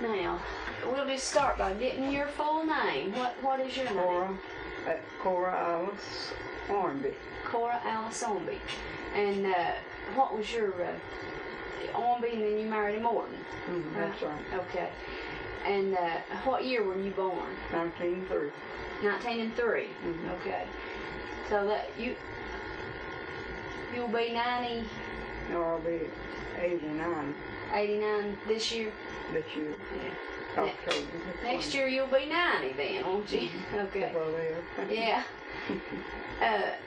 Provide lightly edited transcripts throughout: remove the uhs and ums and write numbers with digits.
Now, we'll just start by getting your full name. What is your name? Cora Alice Ownby. Cora Alice Ownby. And what was your Ownby, and then you married a Morton? That's right. Okay. And what year were you born? 1903. 1903. Okay. So that you'll be 90. No, I'll be 89. 89 this year? This year. Yeah. October. Next year you'll be 90 then, won't you? Okay. Well, Yeah.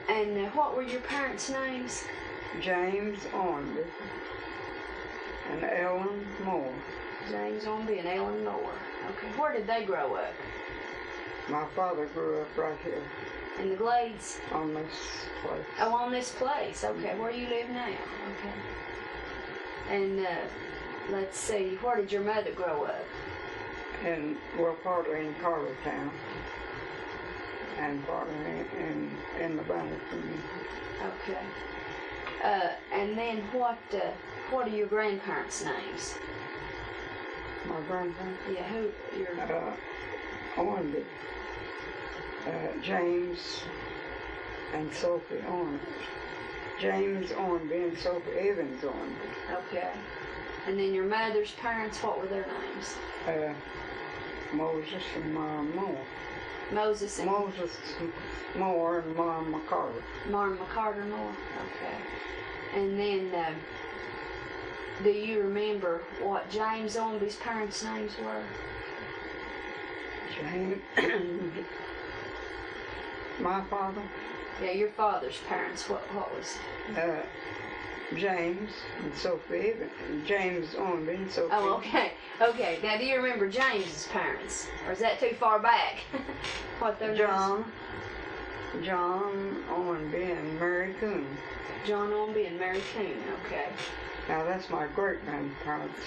And what were your parents' names? James Ownby and Ellen Moore. James Ownby and Ellen Moore. Okay. Where did they grow up? My father grew up right here. In the Glades? On this place. Oh, on this place. Okay. Where you live now? Okay. And let's see, where did your mother grow up? Partly in Cartertown and partly in the Veta King. Okay. And then what are your grandparents' names? My grandparents? Yeah, who? Ownby. James and Sophie Ownby. James Ownby and Sophie Evans Ownby. Okay. And then your mother's parents, what were their names? Moses and Mom Moore. Moses Moore and Mom McCarter. Mom McCarter Moore. Okay. And then, do you remember what James Ownby's parents' names were? James. My father? Yeah, your father's parents. What was? James and Sophie Evans. James Ownby and Sophie. Oh, okay. Okay. Now, do you remember James's parents, or is that too far back? What their names? John Ownby and Mary Coon. John Ownby and Mary Coon. Okay. Now that's my great grandparents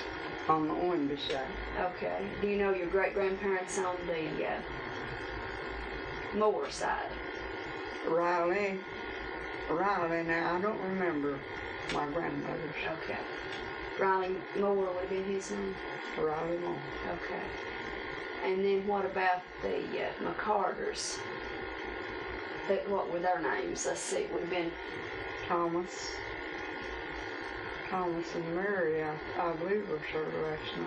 on the Ownby side. Okay. Do you know your great grandparents on the Moore side? Riley. Now I don't remember my grandmother's. Okay. Riley Moore would have been his name? Riley Moore. Okay. And then what about the McCarters? What were their names? Let's see. It would have been Thomas and Mary, I believe was her last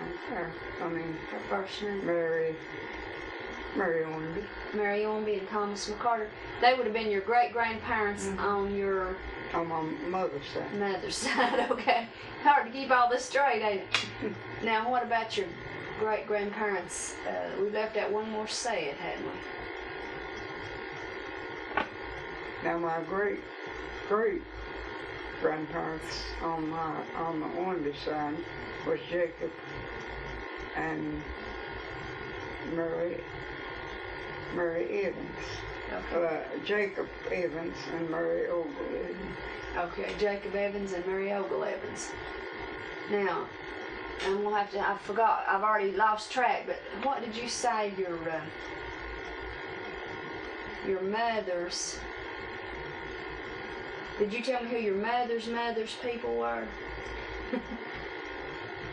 name. Her first name. Mary Ownby. Mary Ownby and Thomas McCarter. They would have been your great-grandparents on your... On my mother's side. Mother's side, okay. Hard to keep all this straight, ain't it? Now, what about your great-grandparents? We left out one more set, hadn't we? Now, my great grandparents on the Ownby side was Jacob and Mary Evans. Okay. Jacob Evans and Mary Ogle Evans. Okay, Jacob Evans and Mary Ogle Evans. Now, I'm gonna have to. I forgot. I've already lost track. But what did you say your mother's? Did you tell me who your mother's people were?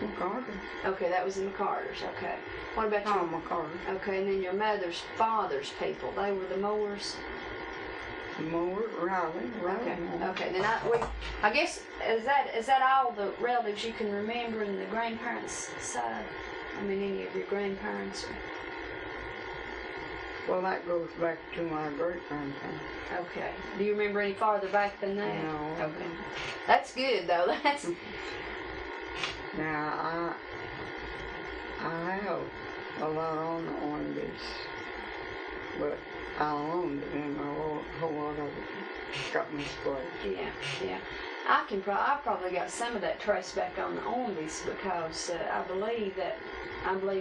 McCarter. Okay, that was the McCarters. Okay. What about your... McCarter. Okay, and then your mother's father's people. They were the Moores? Moore, Riley. Okay. Moore. Okay, then I guess, is that all the relatives you can remember in the grandparents' side? I mean, any of your grandparents? Well, that goes back to my great-grandparents. Okay. Do you remember any farther back than that? No. Okay. That's good, though. That's... Now, I have a lot on the Ownbys, but I owned it and a whole lot of it got misplaced. Yeah. I probably got some of that traced back on the Ownbys because I believe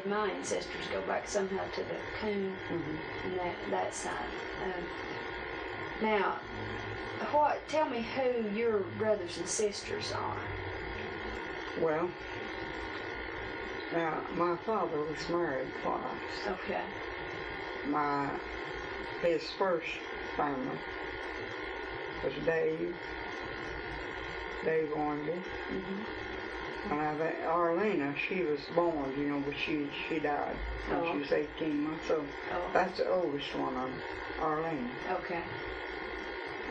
my ancestors go back somehow to the Coon and that side. Now, tell me who your brothers and sisters are. Well, now my father was married twice. Okay. His first family was Dave Ownby, Now that Arlena, she was born, you know, but she died when she was 18 months old. That's the oldest one of them, Arlena. Okay.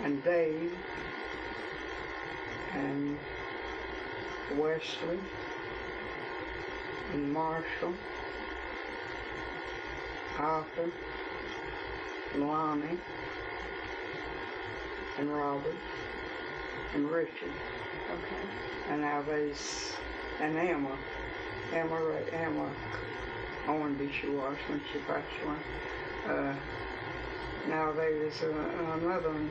And Dave, and Wesley, and Marshall, Arthur, Lonnie, and Robert, and Richard. Okay. And now there's, and Emma Ownby she was when she passed away. Now there's another one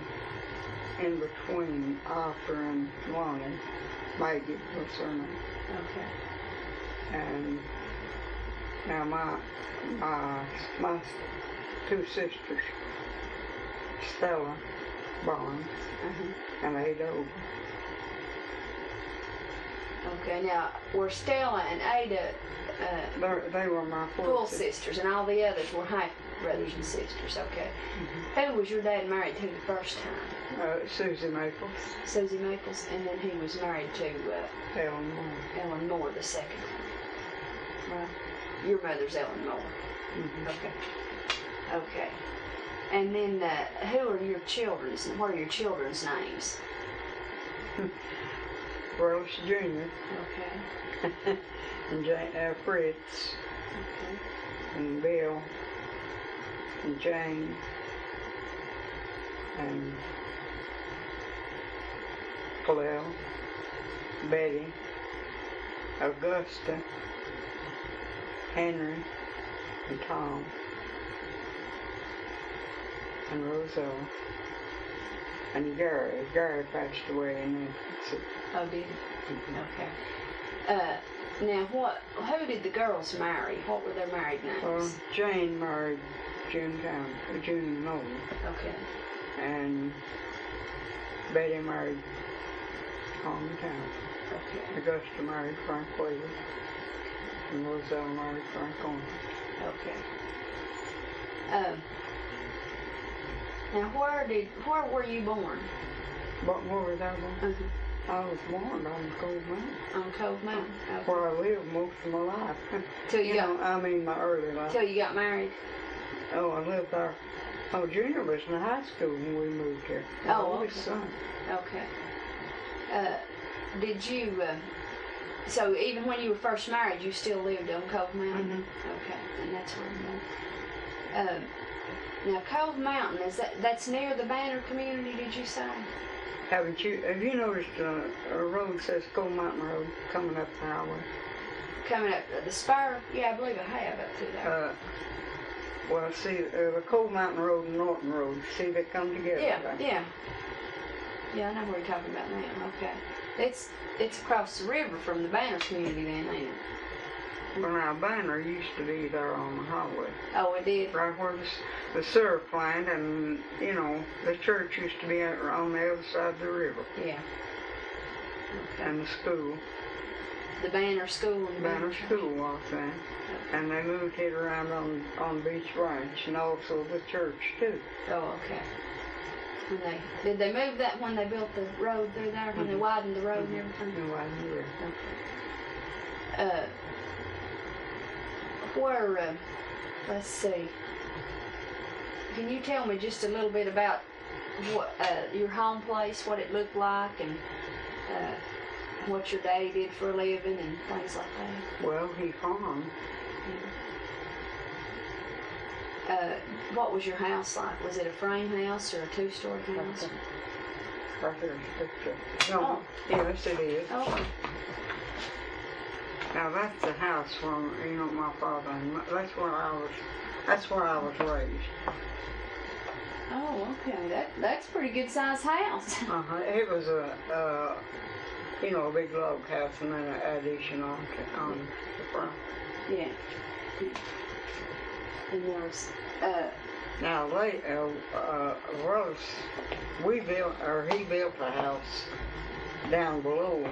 in between Arthur and Lonnie. Maggie was her name. Okay. And now my two sisters, Stella Barnes and Ada Ogle. Okay, now were Stella and Ada they were my full sisters, and all the others were half brothers and sisters. Okay. Who was your dad married to the first time? Susie Maples. Susie Maples, and then he was married to Ellen Moore. Ellen Moore the second time. Right. Your mother's Ellen Moore. Okay. Okay. And then who are your children's? What are your children's names? Rose Jr. Okay. And Fritz. Okay. And Bill. And Jane. And Clell. Betty. Augusta. Henry. And Tom. And Rosella. And Gary. Gary passed away in infancy. Oh, did he? Okay. Now, who did the girls marry? What were their married names? Well, Jane married June Nolan. Okay. And Betty married Tom Town. Okay. Augusta married Frank Williams. And Roselle married Frank Owen. Okay. Now, where were you born? What was I born? I was born on Cove Mountain. On Cove Mountain. Okay. Where I lived most of my life. Till you got, I mean my early life. Till you got married? Oh, I lived there. Oh, Junior was in high school when we moved here. Okay. Son. Okay. Did you, so even when you were first married, you still lived on Cove Mountain? Okay, and that's where you moved. Now, Cove Mountain, that's near the Banner community, did you say? Have you noticed a road says Cove Mountain Road coming up the highway? Coming up the spur? Yeah, I believe I have up through there. Well, see, the Cove Mountain Road and Norton Road, see they come together. Yeah. Yeah, I know what you're talking about now. Okay. It's across the river from the Banner community then, ain't it? Well, now, Banner used to be there on the highway. Oh, it did? Right where the sewer plant and, you know, the church used to be on the other side of the river. Yeah. Okay. And the school. The Banner School and Banner School was then. And they moved it around on Beach Ranch and also the church, too. Oh, okay. Did they move that when they built the road through there, when they widened the road and everything? They widened the road. Okay. Where, let's see, can you tell me just a little bit about what your home place, what it looked like, and what your daddy did for a living and things like that? Well, he farmed. What was your house like? Was it a frame house or a two-story house? Right there's a picture. No, yes it is. Oh. Now that's the house from, you know, my father and that's where I was raised. Oh, okay. That's a pretty good sized house. It was a big log house and then an addition on the front. Yeah. And there was, now he built a house down below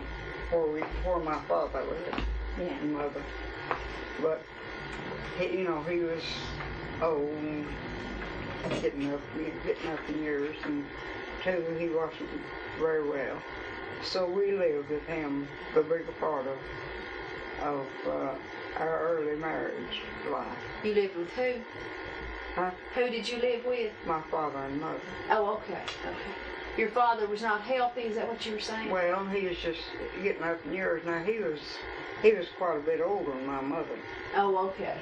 where my father lived. Yeah. And mother. But he was old and getting up in years, and two, he wasn't very well. So we lived with him the bigger part of our early marriage life. You lived with who? Huh? Who did you live with? My father and mother. Oh, okay. Your father was not healthy, is that what you were saying? Well, he was just getting up in years. Now, he was quite a bit older than my mother. Oh, okay.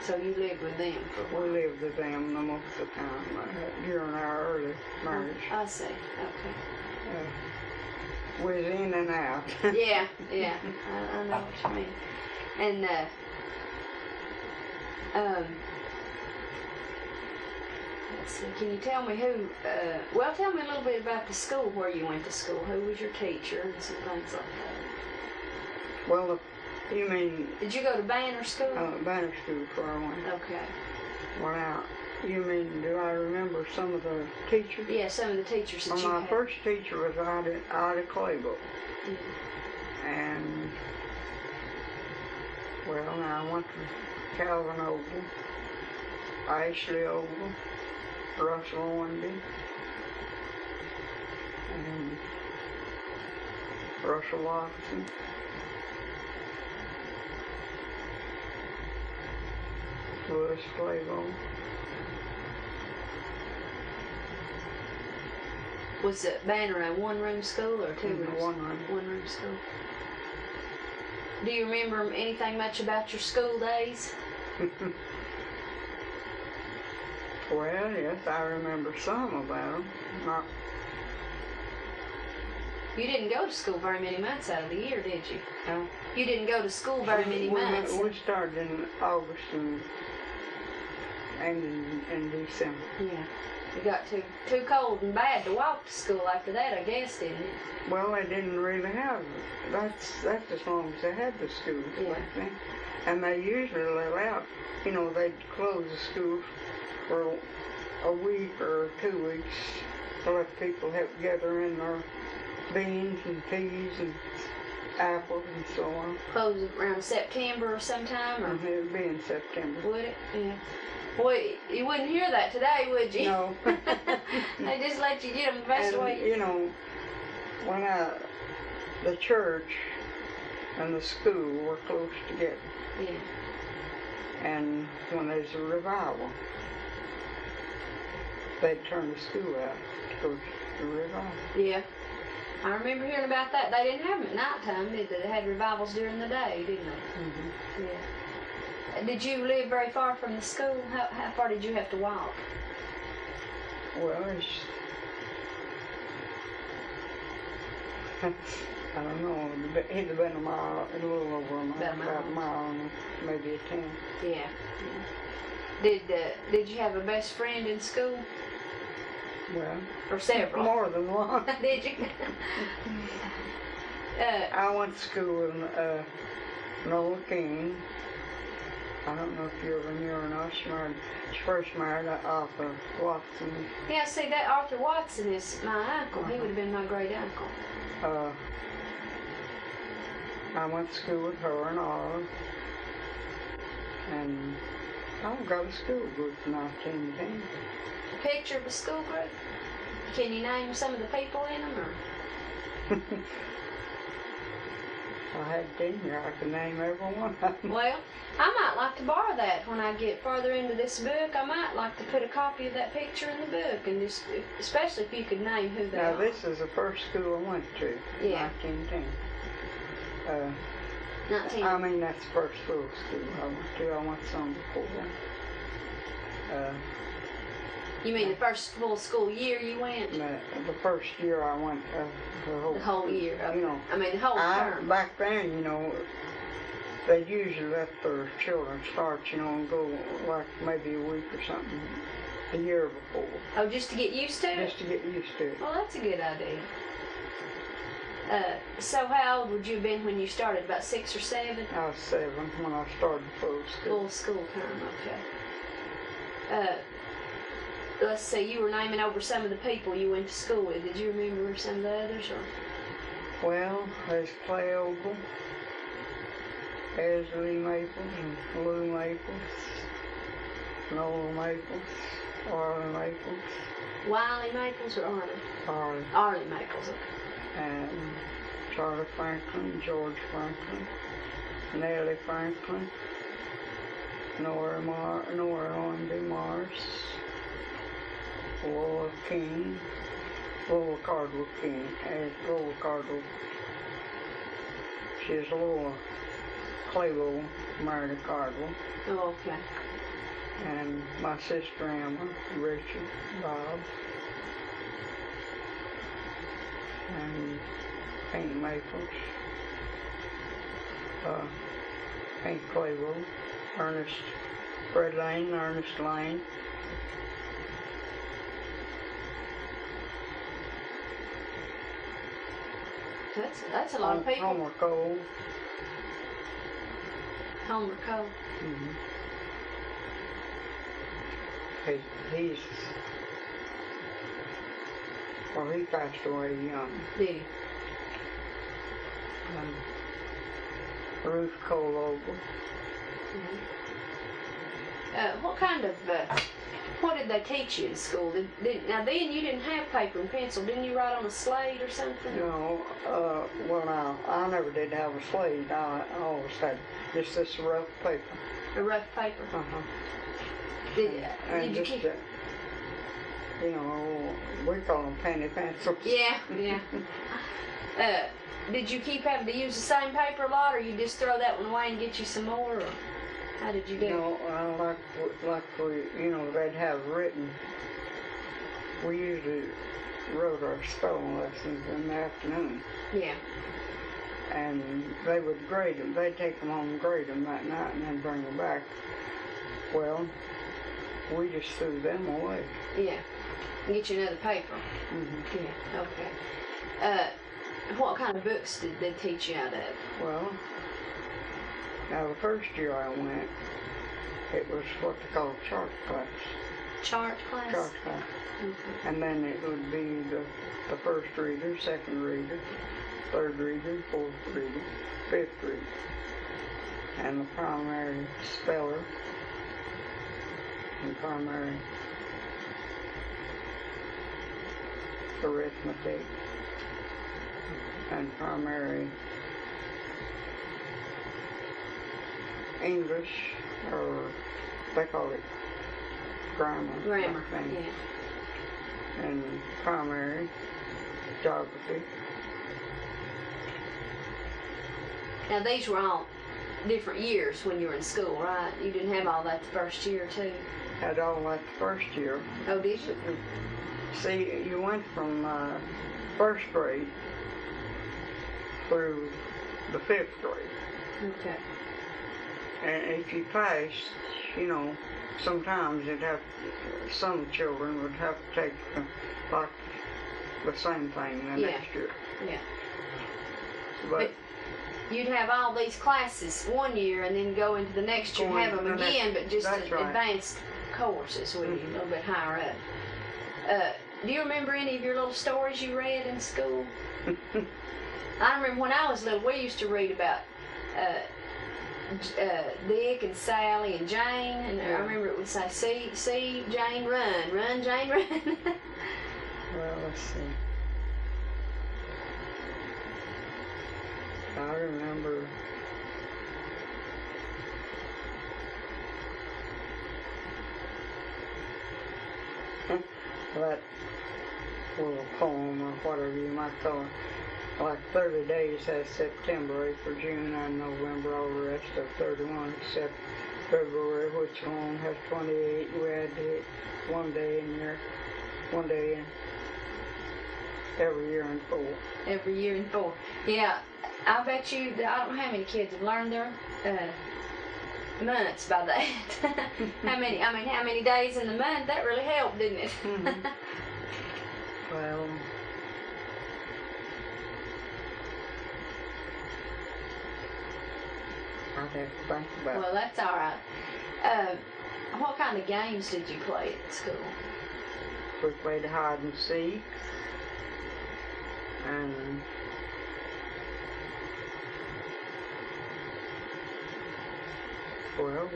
So you lived with them for a while. We lived with them the most of the time during our early marriage. I see. Okay. We was in and out. Yeah. I know what you mean. And, let's see, can you tell me who, tell me a little bit about the school where you went to school. Who was your teacher and some things like that? Well, you mean... Did you go to Banner School? Banner School before I went. Okay. Well, now, you mean, do I remember some of the teachers? Yeah, some of the teachers that you my had. first teacher was Ida Claybrook. And, well, now I went to Calvin Ogle, Ashley Ogle, Russell Ownby, and Russell Watson. Louis Claiborne. Was it Banner a one-room school or two-room? One-room. One-room school. Do you remember anything much about your school days? Well, yes, I remember some about them. Not. You didn't go to school very many months out of the year, did you? No. You didn't go to school very many months. We started in August and ended in December. Yeah. It got too cold and bad to walk to school after that, I guess, didn't it? Well, they didn't really have it. That's as long as they had the schools back then. And they usually let out, they'd close the schools for a week or 2 weeks to let people help gather in their beans and peas and apples and so on. Close around September or sometime? Or? It would be in September. Would it? Yeah. Boy, you wouldn't hear that today, would you? No. They just let you get them the best way. When the church and the school were close together. Yeah. And when there's a revival, they'd turn the school out to go to the revival. Yeah. I remember hearing about that. They didn't have them at nighttime, did they? They had revivals during the day, didn't they? Mm-hmm. Yeah. Did you live very far from the school? How far did you have to walk? Well, I don't know. It'd have been a mile, a little over a mile. About a mile and maybe a 10. Yeah. Did you have a best friend in school? Well, or several? More than one. Did you? I went to school with Nola King. I don't know if you ever knew her or not. She first married Arthur Watson. Yeah, see, that Arthur Watson is my uncle. He would have been my great uncle. I went to school with her and Olive. And I got a school group in 1910. A picture of a school group? Can you name some of the people in them? Or? I had tenure. I could name everyone. Well, I might like to borrow that when I get further into this book. I might like to put a copy of that picture in the book, and just, especially if you could name who they are. Now, this is the first school I went to. Yeah. 1910. 19. I mean, that's the first full school I went to. I went some before that. You mean the first full school year you went? The first year I went, the whole year. Okay. I mean, the whole term. Back then, they usually let their children start, and go like maybe a week or something a year before. Oh, just to get used to it? Just to get used to it. Well, that's a good idea. So how old would you have been when you started? About 6 or 7? I was 7 when I started full school. Full school term, okay. Let's see, you were naming over some of the people you went to school with. Did you remember some of the others? Or? Well, there's Clay Ogle, Esley Maples, and Lou Maples, Noel Maples, Arlie Maples. Wiley Maples or Arlie? Arlie. Arlie Maples, okay. and Charlie Franklin, George Franklin, Nellie Franklin, Nora Ownby Morton, Lola King, Lola Cardwell King, Lola Cardwell. She's Lola Clayville, married Cardwell. Oh, okay. And my sister Emma, Richard, Bob, and Pink Maples, Pink Clayville, Ernest, Fred Lane, Ernest Lane. That's a lot of people. Homer Cole. Homer Cole. Mm-hmm. He's, well, he passed away young. Did he? Ruth Cole Ogle. Mm-hmm. What did they teach you in school? Now then you didn't have paper and pencil. Didn't you write on a slate or something? No, well now, I never did have a slate. I always had just this rough paper. A rough paper? Uh-huh. Did you keep... You know, we call them penny pencils. Yeah. Did you keep having to use the same paper a lot, or you just throw that one away and get you some more, or how did you do it? No, like we, you know, they'd have written. We usually wrote our spelling lessons in the afternoon. Yeah. And they would grade them. They'd take them home and grade them that night and then bring them back. Well, we just threw them away. Yeah. Get you another paper. Mm-hmm. Yeah. Okay. What kind of books did they teach you out of? Well, now the first year I went, it was what they call chart class. Chart class? Chart class. Okay. And then it would be the first reader, second reader, third reader, fourth reader, fifth reader. And the primary speller and primary arithmetic and primary English, or they call it grammar. Grammar, yeah. And primary geography. Now these were all different years when you were in school, right? You didn't have all that the first year, too? Had all that the first year. Oh, did you? See, you went from first grade through the fifth grade. Okay. And if you passed, you know, sometimes some children would have to take like the same thing the next year. Yeah. But you'd have all these classes one year and then go into the next year, have them again, but just advanced courses with you, a little bit higher up. Do you remember any of your little stories you read in school? I remember when I was little, we used to read about Dick and Sally and Jane, and I remember it would say, see Jane run, run Jane run. Well, let's see. I remember that little poem or whatever you might call it. Like 30 days has September, April, June, and November, all the rest of 31 except February, which alone has 28. We had to hit one day in every year in 4. Every year in 4. Yeah, I bet you, I don't know how many kids have learned their months by that. how many days in the month, that really helped, didn't it? Mm-hmm. Well, I'd have to think about it. Well, that's all right. What kind of games did you play at school? We played hide and seek, and well,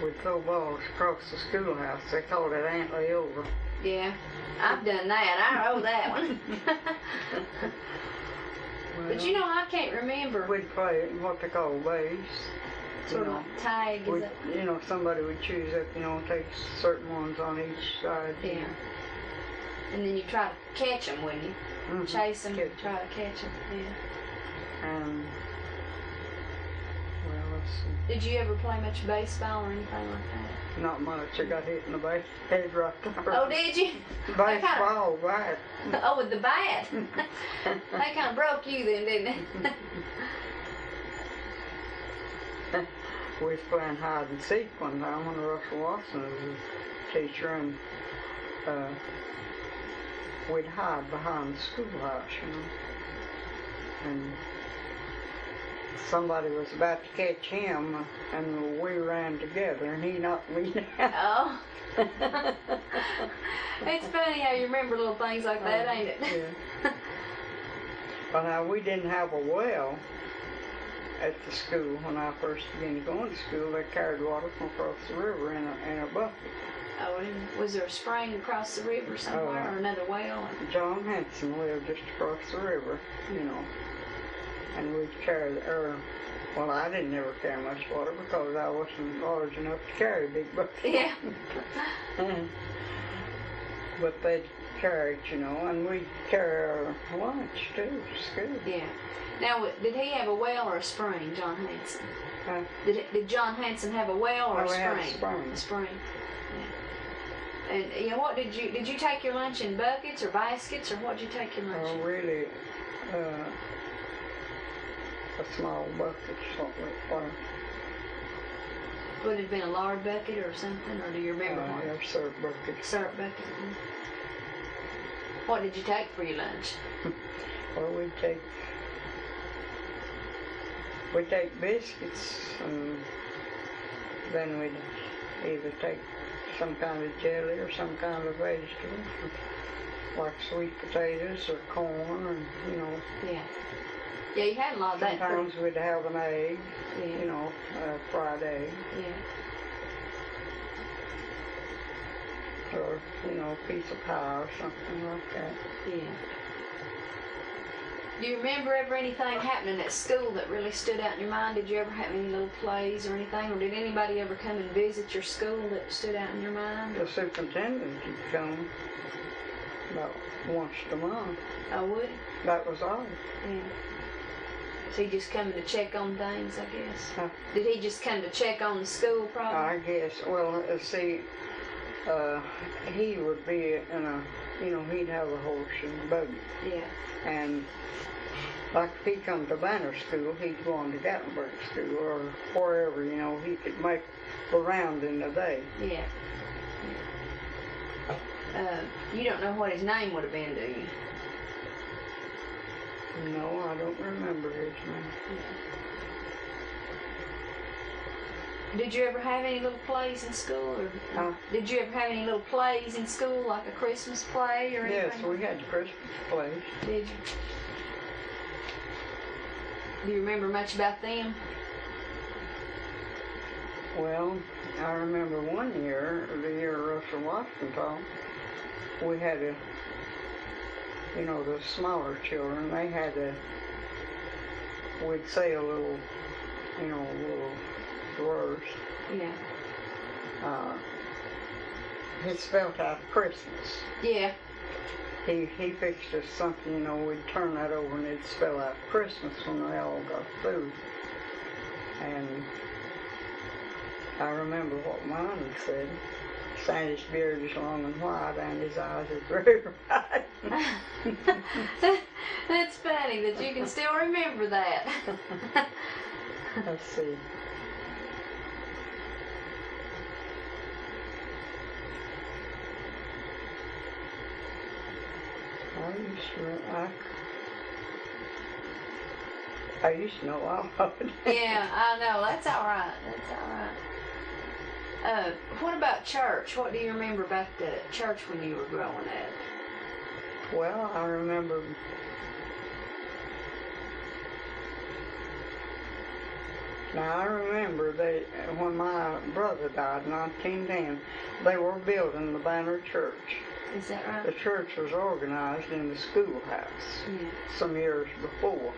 we'd throw balls across the schoolhouse. They called it Antley over. Yeah, I've done that. I know that one. But you know, I can't remember. We'd play what they call base. Sort of like tag. Is it? You know, somebody would choose up, you know, and take certain ones on each side. Yeah. And then you try to catch them, wouldn't you? Mm-hmm. Chase them, try to catch them. Yeah. And well, let's see. Did you ever play much baseball or anything like that? Not much. I got hit in the head right there. Oh, did you? Baseball, right. Oh, with the bat. They kind of broke you then, didn't it? We was playing hide and seek one time when Russell Watson was a teacher, and we'd hide behind the schoolhouse, you know. And somebody was about to catch him, and we ran together, and he knocked me down. Oh. It's funny how you remember little things like that, ain't it? Yeah. But now, we didn't have a well at the school. When I first began going to school, they carried water from across the river in a bucket. Oh, and was there a spring across the river somewhere, or another well? John Hanson lived just across the river, you know. And we'd carry, well, I didn't ever carry much water because I wasn't large enough to carry a big bucket. Yeah. But they'd carry it, you know, and we'd carry our lunch too to school. Yeah. Now, did he have a well or a spring, John Hanson? Did John Hanson have a well or a spring? Had a spring. A spring. Yeah. And you know what? Did you take your lunch in buckets or baskets, or what did you take your lunch in? Oh, really? A small bucket, something like that. Would it have been a lard bucket or something, or do you remember what? Yeah, syrup bucket. Syrup bucket. What did you take for your lunch? Well, we'd take biscuits, and then we'd either take some kind of jelly or some kind of vegetable, like sweet potatoes or corn, or, you know. Yeah. Yeah, you had a lot of that. Sometimes we'd have an egg, yeah. You know, a fried egg. Yeah. Or, you know, a piece of pie or something like that. Yeah. Do you remember ever anything happening at school that really stood out in your mind? Did you ever have any little plays or anything? Or did anybody ever come and visit your school that stood out in your mind? The superintendent would come about once a month. Oh, would he? That was all. Yeah. So he just coming to check on things, I guess? Huh? Did he just come to check on the school probably? I guess. Well, see, he would be in a, you know, he'd have a horse and a buggy. Yeah. And like if he come to Banner School, he'd go on to Gatlinburg School or wherever, you know, he could make a round in a day. Yeah. You don't know what his name would have been, do you? No, I don't remember his name. Yeah. Did you ever have any little plays in school? Or did you ever have any little plays in school, like a Christmas play or anything? Yes, we had Christmas plays. Did you? Do you remember much about them? Well, I remember one year, the year Russell Watson taught, we had a, you know, the smaller children, they had we'd say a little, you know, little words. Yeah. He spelled out Christmas. Yeah. He fixed us something, you know, we'd turn that over and it'd spell out Christmas when they all got through. And I remember what mine said. Santa's beard is long and white and his eyes are very bright. That's funny that you can still remember that. Let's see. I used to know all of it. Yeah, I know. That's all right. That's all right. What about church? What do you remember about the church when you were growing up? Well, I remember when my brother died in 1910, they were building the Banner Church. Is that right? The church was organized in the schoolhouse some years before,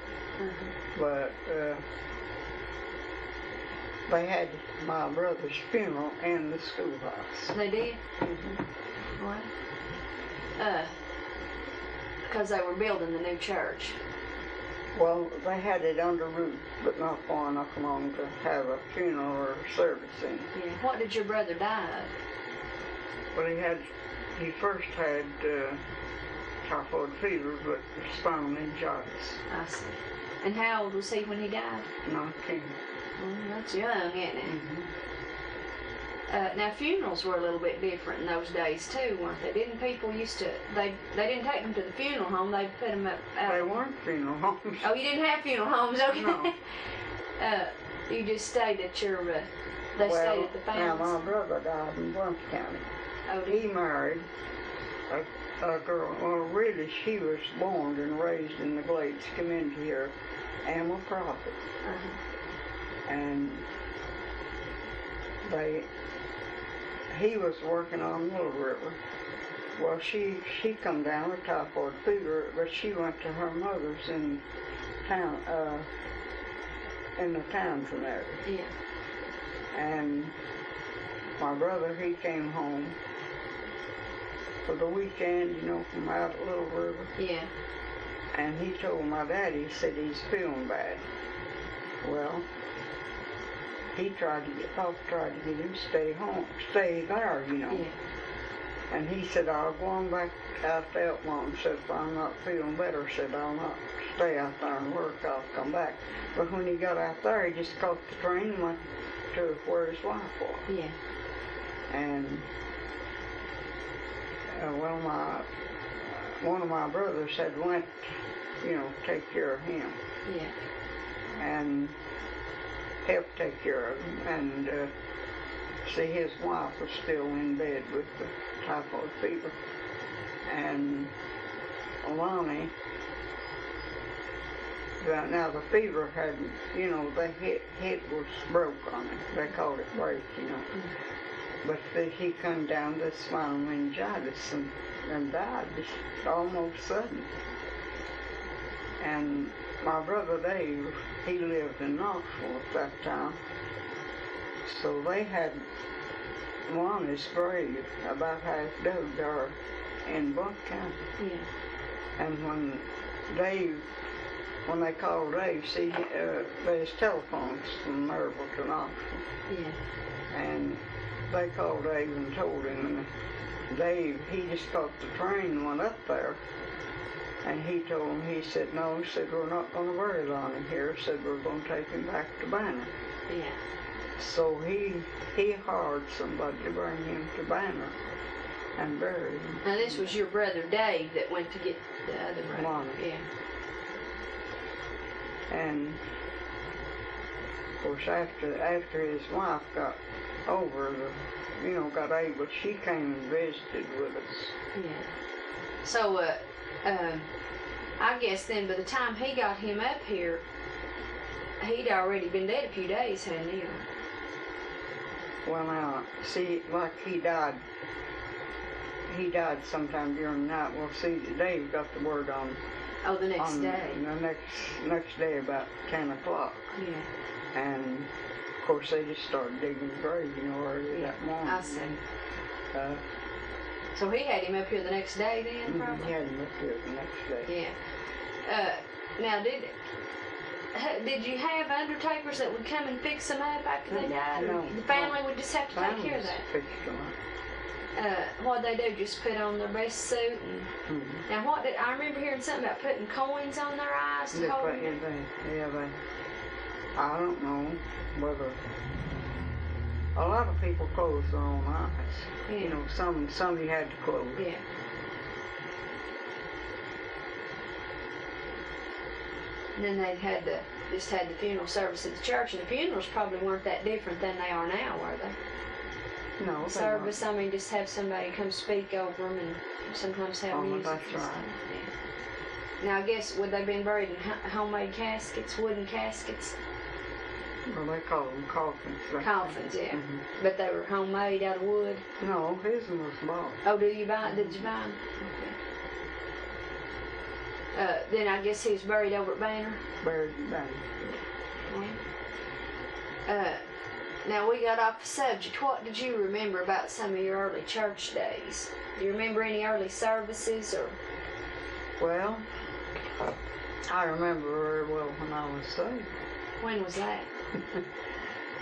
but they had my brother's funeral in the schoolhouse. They did? What? Because they were building the new church. Well, they had it under roof, but not far enough along to have a funeral or service in. Yeah. What did your brother die of? Well, he first had typhoid fever, but spinal meningitis. I see. And how old was he when he died? 19. Well, that's young, isn't it? Now, funerals were a little bit different in those days, too, weren't they? Didn't people used to, they didn't take them to the funeral home, they put them up out. They weren't funeral homes. Oh, you didn't have funeral homes, okay. No. You just stayed at your, they stayed at the family's. Now, my brother died in Blunt County. Oh, He married a girl, well, really, she was born and raised in the Glades community here, Animal Prophet. And he was working on Little River. Well, she come down with typhoid fever, but she went to her mother's in town, in the Townsend area. Yeah. And my brother, he came home for the weekend, from out at Little River. Yeah. And he told my daddy, he said he's feeling bad. Well, he tried to get him to stay there, Yeah. And he said, I'll go on back out to Elmont. Said, if I'm not feeling better, said, I'll not stay out there and work, I'll come back. But when he got out there, he just caught the train and went to where his wife was. Yeah. And, one of my brothers had went, take care of him. Yeah. And help take care of him, and see, his wife was still in bed with the typhoid fever, and Lonnie, now the fever had, the head was broke on it, they called it break, but he come down to spinal meningitis and died just almost sudden. And my brother Dave, he lived in Knoxville at that time, so they had Lonnie's grave about half dug there in Blunt County. Yeah. And when they called Dave, see, there's telephones from Maryville to Knoxville. Yeah. And they called Dave and told him, and Dave, he just caught the train and went up there. And he told him, he said, no, he said, we're not going to bury Lonnie here. He said, we're going to take him back to Banner. Yeah. So he hired somebody to bring him to Banner and bury him. Now this was your brother Dave that went to get the other brother. Lonnie. Yeah. And of course, after his wife got over got able, she came and visited with us. Yeah. So, I guess then by the time he got him up here, he'd already been dead a few days, hadn't he? Well, now, see, like he died sometime during the night. Well, see, Dave got the word on. Oh, the next day. The next day about 10 o'clock. Yeah. And of course they just started digging the grave, early that morning. I see. So he had him up here the next day then, probably? He had him up here the next day. Yeah. Now, did you have undertakers that would come and fix them up after they died? No. The family would just have to take care of that? Fixed them up. What'd they do? Just put on their best suit? And, Now, I remember hearing something about putting coins on their eyes to hold them. I don't know whether a lot of people closed their own eyes. Yeah. Some you had to close. Yeah. And then they just had the funeral service at the church, and the funerals probably weren't that different than they are now, were they? No, Service, I mean, just have somebody come speak over them and sometimes have music. That's and right. stuff. Yeah. Now, I guess, would they been buried in homemade caskets, wooden caskets? Well, they call them coffins. Coffins, yeah. But they were homemade out of wood? No, his one was bought. Oh, did you buy them? Okay. Then I guess he was buried over at Banner? Buried at Banner. Now we got off the subject. What did you remember about some of your early church days? Do you remember any early services or? Well, I remember very well when I was saved. When was that?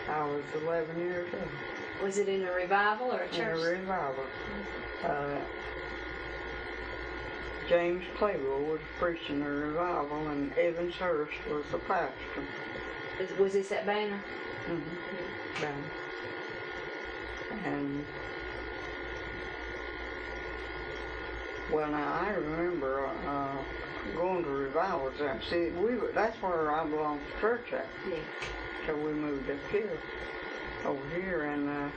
I was 11 years old. Was it in a revival or a church? In a revival. James Clayville was preaching a revival, and Evans Hurst was the pastor. Was this at Banner? Banner. And well, now I remember going to revivals there. See, that's where I belonged to church at. Yeah. So we moved up here, over here, and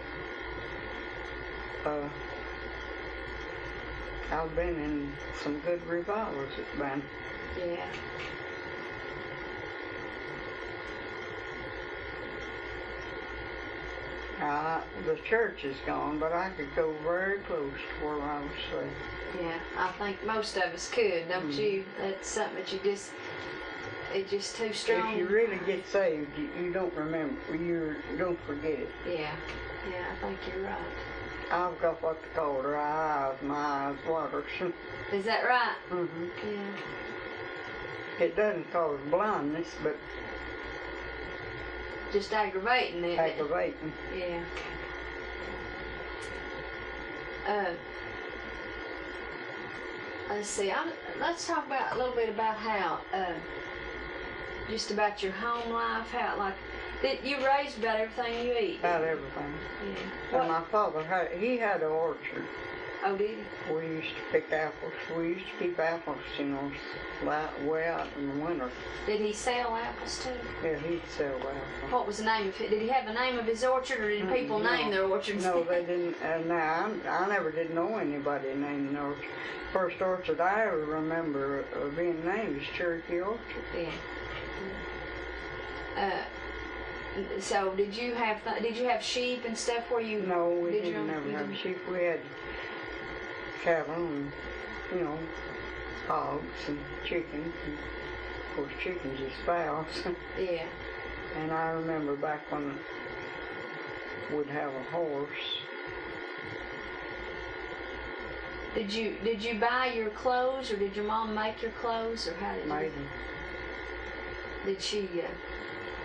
I've been in some good revivals at Banner. Yeah. The church is gone, but I could go very close to where I was saved. Yeah, I think most of us could, don't you? That's something that it's just too strong. If you really get saved, you don't remember, you don't forget it. Yeah, I think you're right. I've got what they call dry eyes, my eyes water. Is that right? Yeah. It doesn't cause blindness, but just aggravating it. Aggravating. Yeah. Let's see. Let's talk a little bit about how, just about your home life. How you raised about everything you eat. About everything. Yeah. And my father had an orchard. Oh, did he? We used to pick apples. We used to keep apples, way out in the winter. Did he sell apples too? Yeah, he'd sell apples. What was the name of it? Did he have the name of his orchard, or did people name their orchards? No, they didn't. Now, I never did know anybody named an orchard. First orchard I ever remember being named is Cherokee Orchard. Yeah. So did you have sheep and stuff where you? No, we didn't never have sheep. We had cattle and hogs and chickens. And of course, chickens is fowls. Yeah. And I remember back when we'd have a horse. Did you buy your clothes, or did your mom make your clothes, or how did you? Made them. Did she?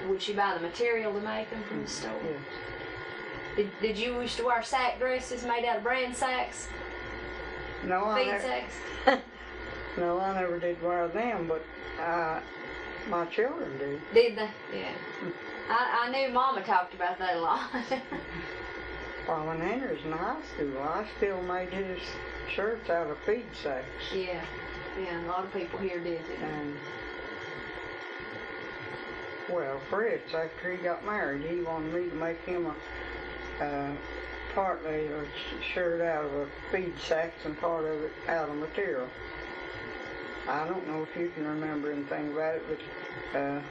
Would she buy the material to make them from the store? Yes. Did you used to wear sack dresses made out of bran sacks? No, sacks? No, I never did wear them, but my children did. Did they? Yeah. I knew Mama talked about that a lot. Well, when Henry was in high school, I still made his shirts out of feed sacks. Yeah, a lot of people here did. And well, Fritz, after he got married, he wanted me to make him partly a shirt out of a feed sacks and part of it out of material. I don't know if you can remember anything about it, but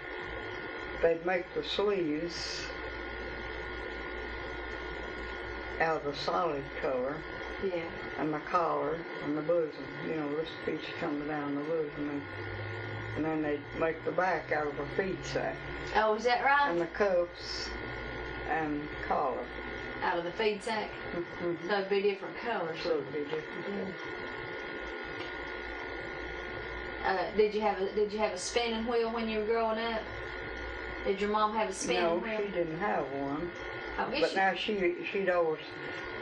they'd make the sleeves out of a solid color. Yeah. And the collar and the bosom, this piece coming down the bosom, and then they'd make the back out of a feed sack. Oh, is that right? And the cuffs and collar. Out of the feed sack? Mm-hmm. So it'd be different colors. So it'd be different. Did you have a spinning wheel when you were growing up? Did your mom have a spinning wheel? No, she didn't have one. But now she'd always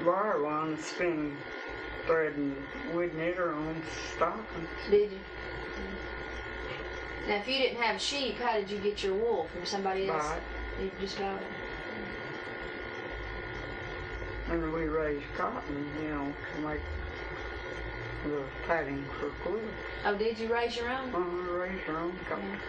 borrow one, spin thread and wood knit her own stockings. Did you? Now, if you didn't have sheep, how did you get your wool from somebody else? Right. You just bought it. And we raised cotton, to make the padding for clothes. Oh, did you raise your own? We raised our own cotton. Yeah.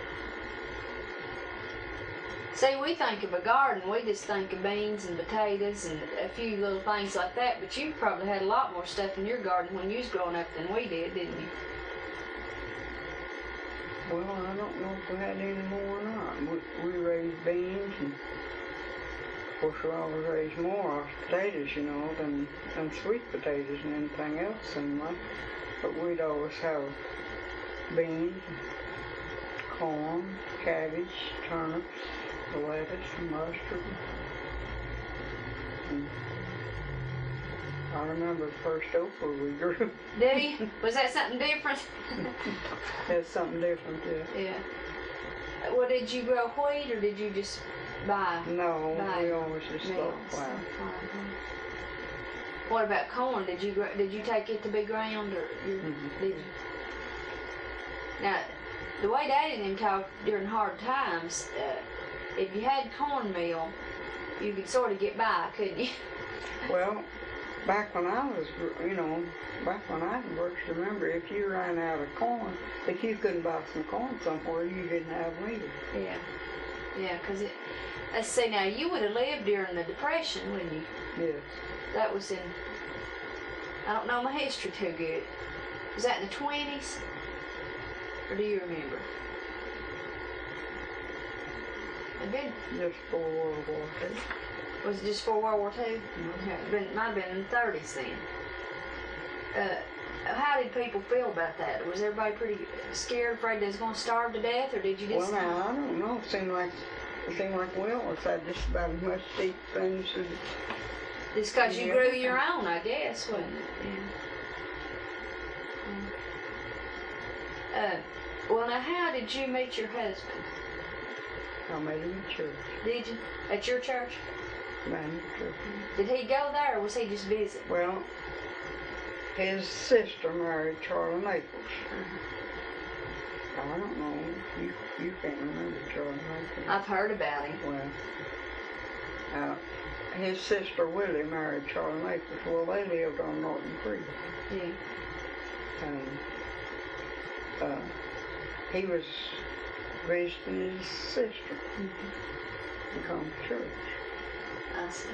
See, we think of a garden, we just think of beans and potatoes and a few little things like that, but you probably had a lot more stuff in your garden when you was growing up than we did, didn't you? Well, I don't know if we had any more or not. We raised beans, and of course we always raise more off potatoes, you know, than sweet potatoes and anything else in life. But we'd always have beans, corn, cabbage, turnips, lettuce, and mustard. And I remember the first okra we grew. Do you? Was that something different? That's something different, yeah. Yeah. Well, did you grow wheat or did you just buy? No, buy we always just thought flour. What about corn? Did you take it to be ground or did you? Now, the way Daddy and them talked during hard times, if you had cornmeal, you could sort of get by, couldn't you? Well, back when I was, back when I worked, remember, if you ran out of corn, if you couldn't buy some corn somewhere, you didn't have wheat. Yeah. Yeah, because let's see, now, you would have lived during the Depression, wouldn't you? Yes. That was in, I don't know my history too good. Was that in the 20s? Or do you remember? It been, Just for World War II. was it just for World War II? Mm-hmm. Okay, might have been in the 30s then. How did people feel about that? Was everybody pretty scared, afraid they was going to starve to death, or did you just... Well, now, I don't know. It seemed like we always had just about as much to eat things as... Just because you grew your own, I guess, wasn't it? Yeah. Well, now, how did you meet your husband? I met him in church. Did you? At your church? Man, church. Did he go there, or was he just visiting? Well, his sister married Charlie Naples. I don't know. You can't remember Charlie Naples. I've heard about him. Well, his sister Willie married Charlie Naples. Well, they lived on Norton Creek. Yeah. And he was visiting his sister to come to church. I see.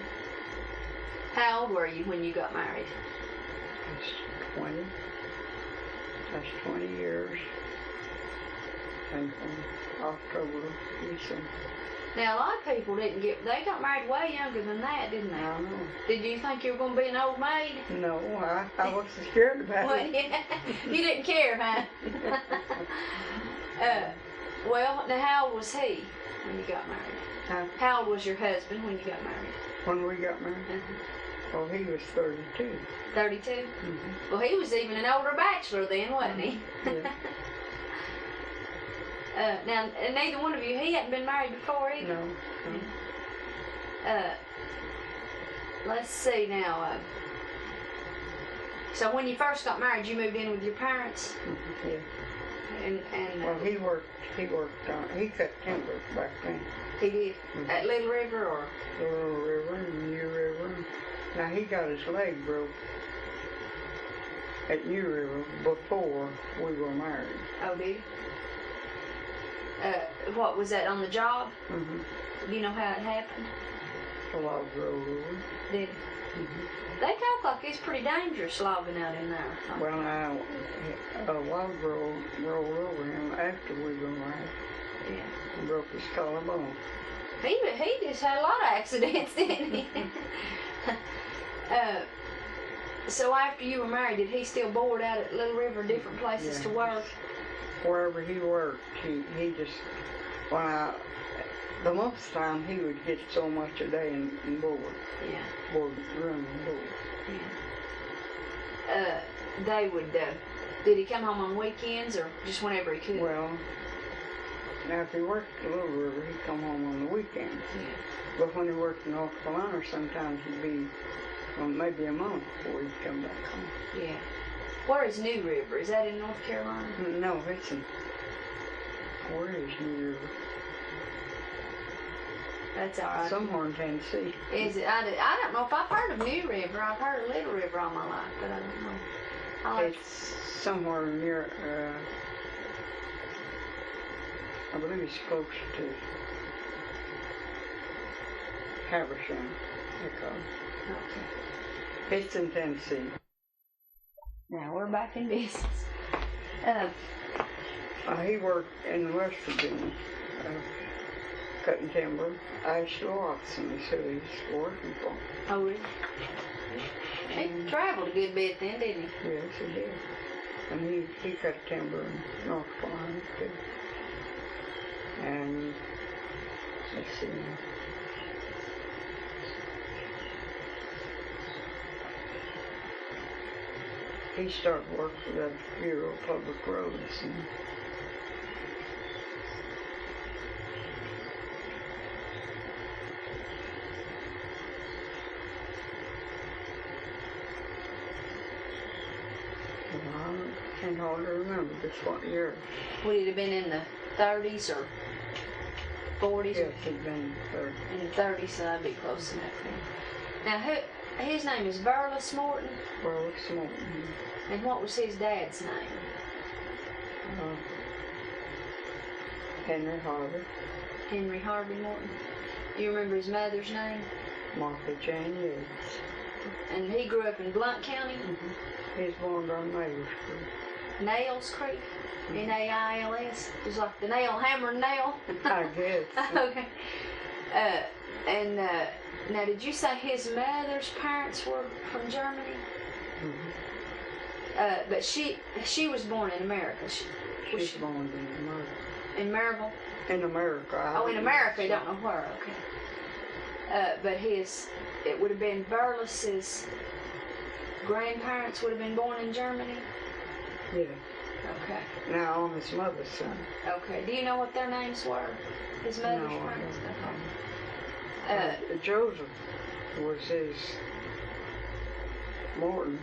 How old were you when you got married? That's 20. That's 20 years. And from October to December. Now, a lot of people they got married way younger than that, didn't they? I know. Did you think you were going to be an old maid? No, I wasn't scared about Well, it. yeah. You didn't care, huh? Well, now how old was he when you got married? How old was your husband when you got married? When we got married? Well, he was 32. 32? Mm-hmm. Well, he was even an older bachelor then, wasn't he? Yeah. Now, neither one of you, he hadn't been married before either? No. Let's see now. So when you first got married, you moved in with your parents? Mm-hmm. Yeah. And Well, he cut timber back then. he did? Mm-hmm. At Little River or? The Little River and New River. Now, he got his leg broke at New River before we were married. Oh, did he? What, was that on the job? Mm-hmm. Do you know how it happened? A log rolled over. Did it? Mm-hmm. They talk like it's pretty dangerous logging out in there. Well, now, a log rolled over him after we were married. Yeah. And broke his collarbone. He just had a lot of accidents, didn't he? So after you were married, did he still board out at Little River, different places to work? Wherever he worked, he just, the most time he would get so much a day in board. Yeah. Board, room and board. Yeah. They would, did he come home on weekends or just whenever he could? Well, now if he worked at Little River, he'd come home on the weekends. Yeah. But when he worked in North Carolina, sometimes he'd be, maybe a month before he'd come back home. Yeah. Where is New River? Is that in North Carolina? No, it's in, where is New River? That's all right. Somewhere in Tennessee. Is it? I don't know if I've heard of New River. I've heard of Little River all my life, but I don't know. It's somewhere near, I believe it's close to Habersham, they call it. Okay. It's in Tennessee. Now we're back in business. He worked in West Virginia. cutting timber. Ashley Watson is who he's working for. Oh, really? He traveled a good bit then, didn't he? Yes, he did. And he cut timber in North Carolina too. And let's see. He started work for the Bureau of Public Roads. And I can't hardly remember just what year. Would it have been in the 30s or 40s? Yes, it'd been 30. In the 30s, so that'd be close enough then. Now, his name is Burles Morton? Burles Morton. And what was his dad's name? Henry Harvey. Henry Harvey Morton. Do you remember his mother's name? Martha Jane Yates. And he grew up in Blount County? Mm-hmm. He's born on Nails Creek. Nails Creek? Nails? It was like the nail, hammer and nail? I guess. Okay. Now, did you say his mother's parents were from Germany? Mm-hmm. But she was born in America. She's born in America. In Maryville? In America. Oh, in America. I don't know where. Okay. But it would have been Burles's grandparents would have been born in Germany? Yeah. Okay. Now I'm his mother's son. Okay. Do you know what their names were? His mother's parents? Okay. Joseph was his Morton.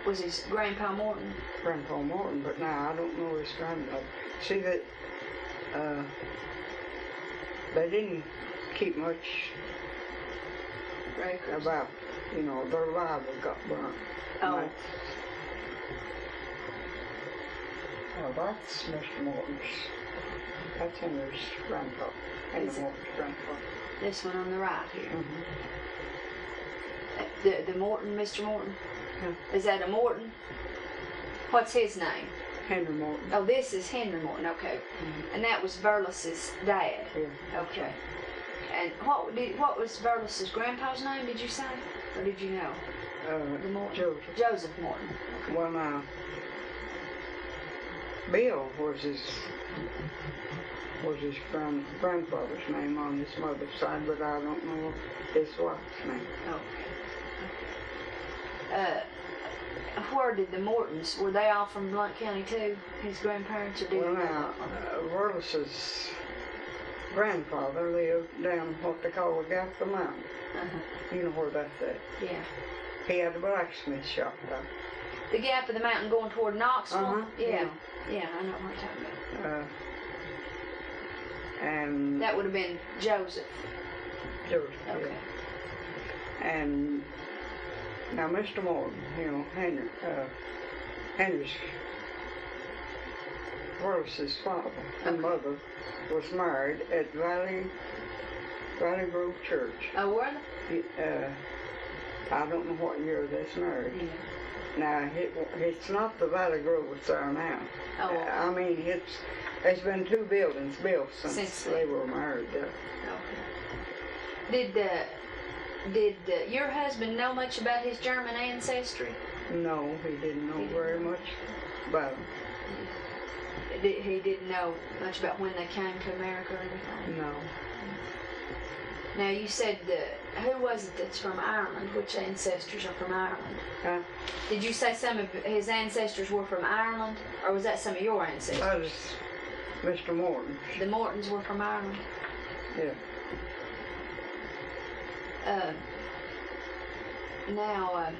Was his Grandpa Morton? Grandpa Morton, but now I don't know his grandmother. See that they didn't keep much records about, their Bible got burnt. Oh. That's Mr. Morton's. That's Henry's grandpa. Henry Morton's grandpa. This one on the right here. Mm-hmm. The Morton, Mr. Morton? Yeah. Is that a Morton? What's his name? Henry Morton. Oh, this is Henry Morton, okay. Mm-hmm. And that was Burles's dad? Yeah. Okay. And what was Burles's grandpa's name, did you say? Or did you know? The Morton? Joseph. Joseph Morton. Okay. Well, now, Bill was his grandfather's name on his mother's side, but I don't know his wife's name. Okay. Where did the Mortons, were they all from Blount County too? His grandparents, or did Well, now, Burles's grandfather lived down what they call the Gap of the Mountain. You know where that's at? Yeah. He had a blacksmith shop there. The Gap of the Mountain going toward Knoxville? Yeah. Yeah, I know what you're talking about. And that would have been Joseph. Joseph. Okay. Yeah. And now Mr. Morton, Henry's Burles's father and mother was married at Valley Grove Church. Oh, were they? I don't know what year that's married. Yeah. Now, it's not the Valley Grove that's there now. Oh. I mean, there's been 2 buildings built since they were married there. Okay. Did your husband know much about his German ancestry? No, he didn't know very much about him. He didn't know much about when they came to America or anything? No. Now, you said, who was it that's from Ireland? Which ancestors are from Ireland? Huh? Did you say some of his ancestors were from Ireland? Or was that some of your ancestors? That was Mr. Morton. The Mortons were from Ireland? Yeah. Now,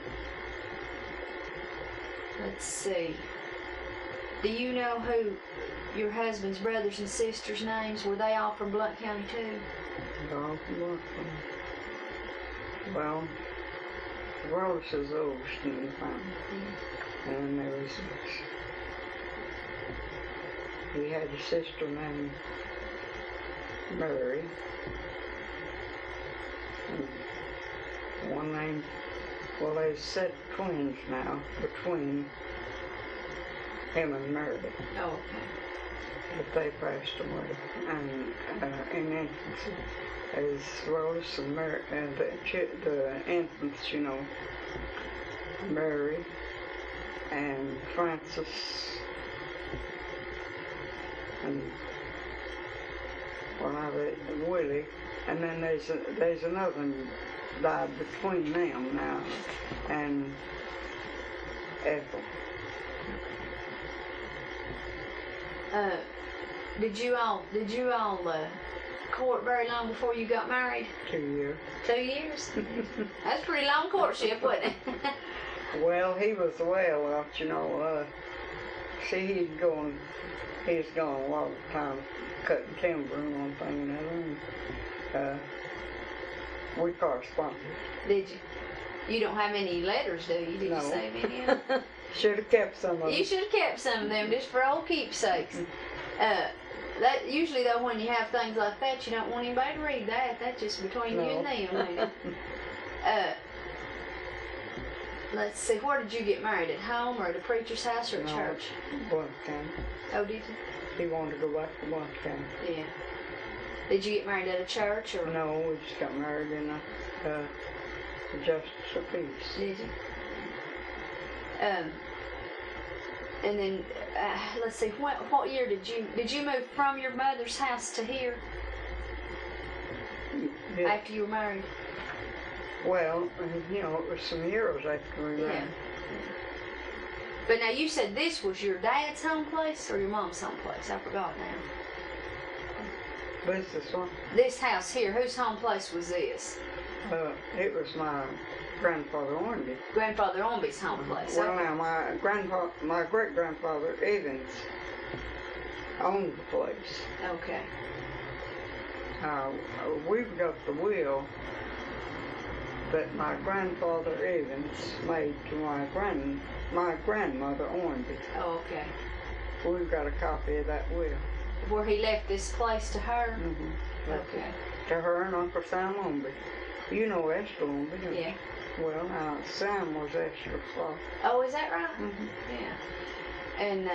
let's see. Do you know who your husband's brothers and sisters' names? Were they all from Blount County too? All from Blount County. Well, Wallace is oldest in the family. Mm-hmm. And there was he had a sister named Mary. And one named, well, they said twins now, between him and Mary. Oh, but they passed away, and in infancy, as well as the infants, you know, Mary and Francis, and Willie, and then there's another one died between them now, and Ethel. Did you all court very long before you got married? 2 years. 2 years? That's a pretty long courtship, wasn't it? Well, he was well off, you know. See, he's gone a lot of time cutting timber and one thing and another. And we corresponded. Did you? You don't have any letters, do you? Did No. you save any of them? Should have kept some of them. You should have kept some of them just for old keepsakes. That usually though, when you have things like that, you don't want anybody to read that. That's just between you and them. Ain't it? Let's see. Where did you get married? At home or at a preacher's house or a church? Blunt County. Oh, did you? He wanted to go back to Blunt County. Yeah. Did you get married at a church or? No, we just got married in a Justice of Peace. Did you? And then let's see. What year did you move from your mother's house to here Yeah. after you were married? Well, you know, it was some years after we married. Yeah. But now you said this was your dad's home place or your mom's home place? I forgot now. This one. This house here, whose home place was this? It was my grandfather Ownby. Grandfather Ownby's home place. Well, Okay. now my great grandfather Evans owned the place. Okay. We've got the will that my grandfather Evans made to my grandmother Ownby. Oh, okay. We've got a copy of that will. Where he left this place to her? Mm-hmm. Okay. To her and Uncle Sam Ownby. You know Esther Ownby, don't you? Yeah. Well, Sam was Esther's father. Oh, is that right? Mm-hmm. Yeah. And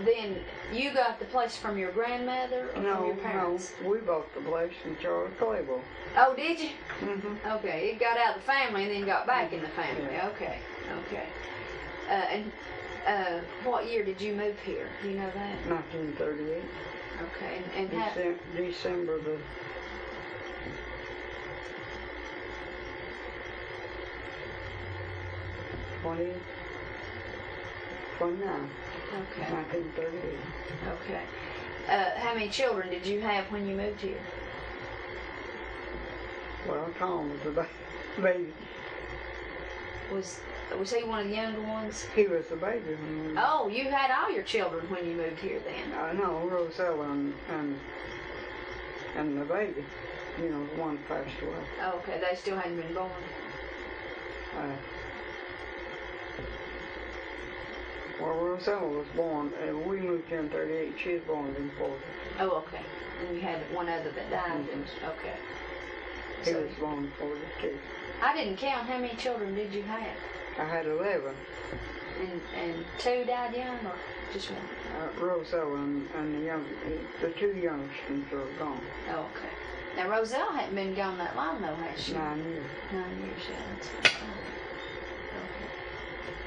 then you got the place from your grandmother or from your parents? No, we bought the place from Charlie Claiborne. Oh, did you? Mm-hmm. Okay, it got out of the family and then got back in the family. Yeah. Okay, okay. And what year did you move here? Do you know that? 1938. Okay, and how, December the 29th, okay, 1938. okay. How many children did you have when you moved here? Well, Tom was the baby. Was he one of the younger ones? He was the baby when we Oh, you had all your children when you moved here then? No, Rosella and the baby. You know, the one passed away. Oh, okay, they still hadn't been born. Well, Rosella was born, we moved here in 38, she was born in 40. Oh, okay. And you had one other that died. Mhm. Okay. He So was born in 42. I didn't count. How many children did you have? I had 11. And two died young, or just one? Rosella and the two youngsters are gone. Oh, okay. Now Roselle hadn't been gone that long though, has she? 9 years. 9 years, yeah. That's pretty long.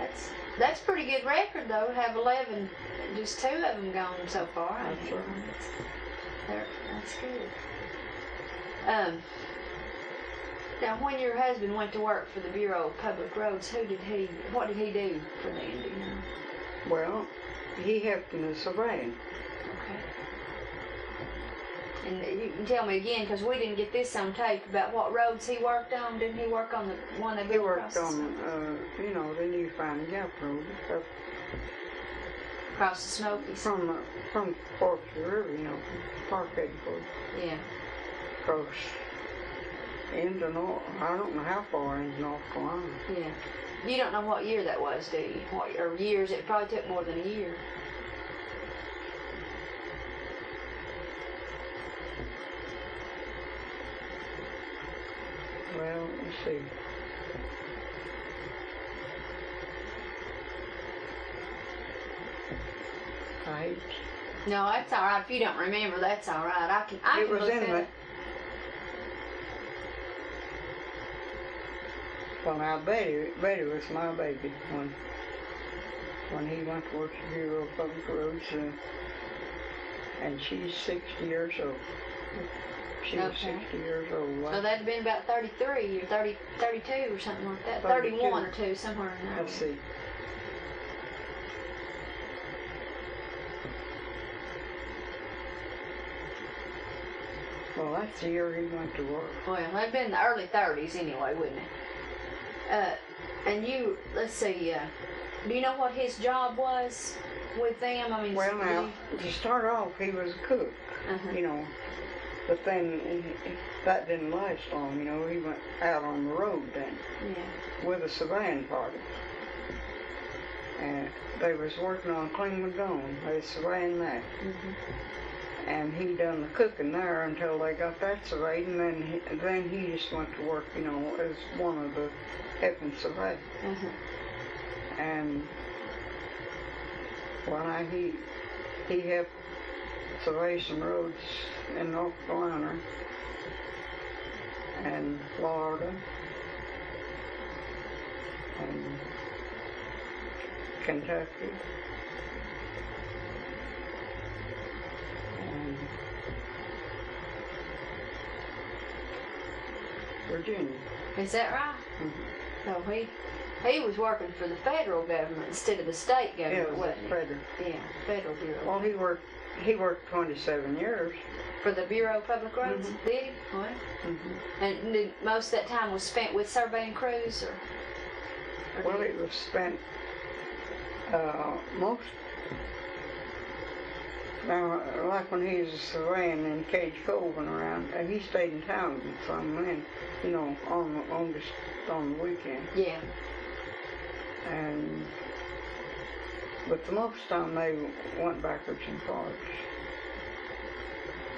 Okay. That's pretty good record though. To have 11, just 2 of them gone so far. That's right. That's good. Now, when your husband went to work for the Bureau of Public Roads, what did he do for them? Do you know? Well, he helped in the surveying. Okay. And you can tell me again, because we didn't get this on tape, about what roads he worked on. Didn't he work on the one that He worked on, the new Fine Gap Road across the Smokies? from Forks River, Parkhead Road. Yeah. Across into North, I don't know how far into North Carolina. Yeah. You don't know what year that was, do you? Or years? It probably took more than a year. Well, let's see. I No, that's all right. If you don't remember, that's all right. I can It was look in at the. it. Well, now Betty was my baby when he went to work at Bureau of Public Roads, and she's 60 years old. She was 60 years old. So that'd have been about 33 or 32 or something like that. 32. 31 or 2, somewhere in there. Let's see. Well, that's the year he went to work. Well, that'd been the early 30s anyway, wouldn't it? And you, let's see, do you know what his job was with them? I mean, well, now, to start off, he was a cook, you know, but then that didn't last long, you know. He went out on the road then with a surveying party. And they was working on Clingman Dome. They was surveying that. And he done the cooking there until they got that surveyed, and then he just went to work, you know, as one of the helping survey. And well, now he helped survey some roads in North Carolina and Florida and Kentucky. Virginia. Is that right? So he was working for the federal government instead of the state government, wasn't he? Federal. Yeah, federal bureau. Well, he worked 27 years. For the Bureau of Public Roads, did he? What? And did most of that time was spent with surveying crews, or well, it was spent most. Now, like when he was surveying in Cage Cove and around, he stayed in town some, and you know, on the weekend. Yeah. And but the most time they went backwards and forwards.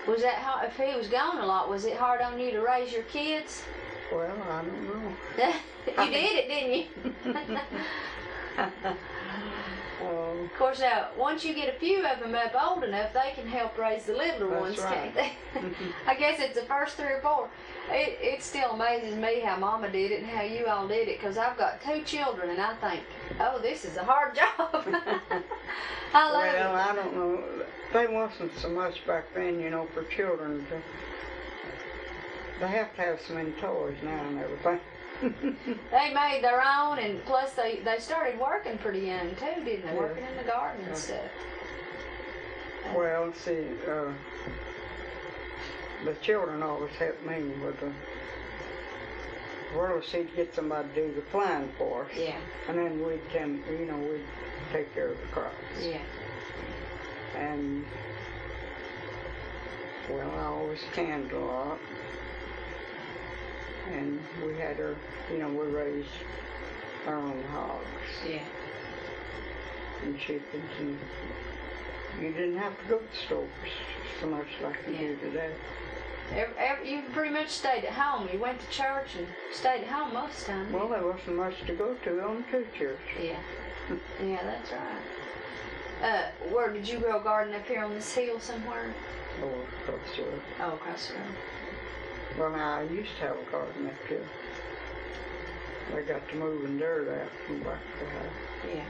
Was that hard? If he was gone a lot, was it hard on you to raise your kids? Well, I don't know. You did it, didn't you? Of course, now, once you get a few of them up old enough, they can help raise the littler ones, right. can't they? I guess it's the first 3 or 4. It still amazes me how Mama did it and how you all did it, because I've got 2 children, and I think, oh, this is a hard job. I love it. Well, I don't know. There wasn't so much back then, you know, for children. They have to have so many toys now and everything. They made their own, and plus they started working pretty young too, didn't they? Working in the garden and stuff. Well, see, the children always helped me with the. Well, she'd get somebody to do the flying for us. Yeah. And then we'd take care of the crops. Yeah. And well, I always canned a lot. And we had her, you know, we raised our own hogs. Yeah. And chickens, and you didn't have to go to the store so much like you do today. You pretty much stayed at home. You went to church and stayed at home most of the time. Well, there wasn't much to go to, only 2 churches. Yeah. Yeah, that's right. Where did you grow a garden up here on this hill somewhere? Oh, across the road. Oh, across the road. Well, now, I used to have a garden up here. They got to moving dirt out from back of the house.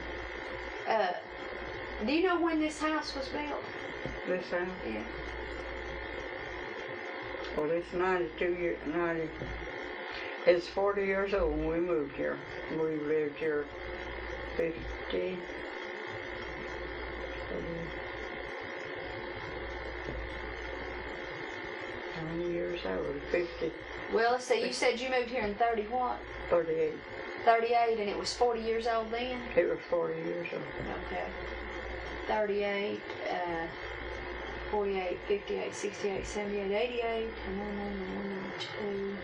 Yeah. Do you know when this house was built? This house? Yeah. Well, it's 90. It's 40 years old when we moved here. We've lived here 50. 20 years old, 50. Well, let's see, you said you moved here in 30 what? 38. 38, and it was 40 years old then? It was 40 years old. Okay. 38, 48, 58, 68, 78, 88, 92.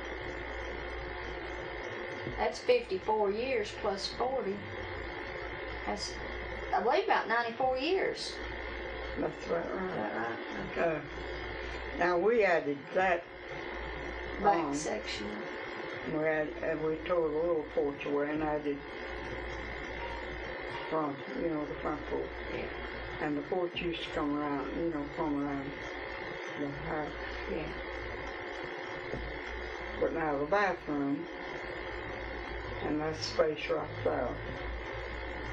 That's 54 years plus 40. That's, I believe, about 94 years. That's right. Is that right? Okay. Now we added that back section. We tore the little porch away and added front, you know, the front porch. Yeah. and the porch used to come around, come around the house. Yeah. But now the bathroom, and that's space right there,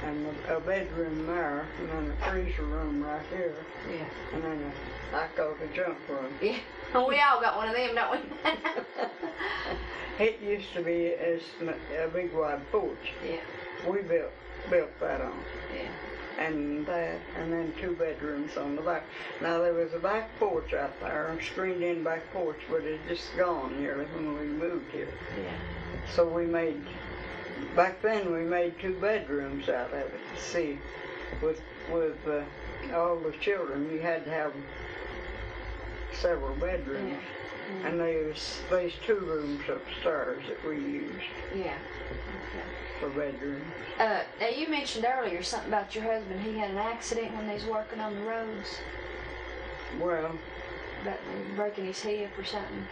and a bedroom there, and then a freezer room right here, Yeah. and then I call it a junk room. Yeah. We all got one of them, don't we? It used to be a big wide porch. Yeah. We built that on. Yeah. And that, and then 2 bedrooms on the back. Now there was a back porch out there, a screened-in back porch, but it just gone nearly when we moved here. Yeah. So back then we made 2 bedrooms out of it. See, with all the children, you had to have several bedrooms. Yeah. And there's 2 rooms upstairs that we used. Yeah. For bedrooms. Now you mentioned earlier something about your husband. He had an accident when they was working on the roads. Well, About breaking his hip or something.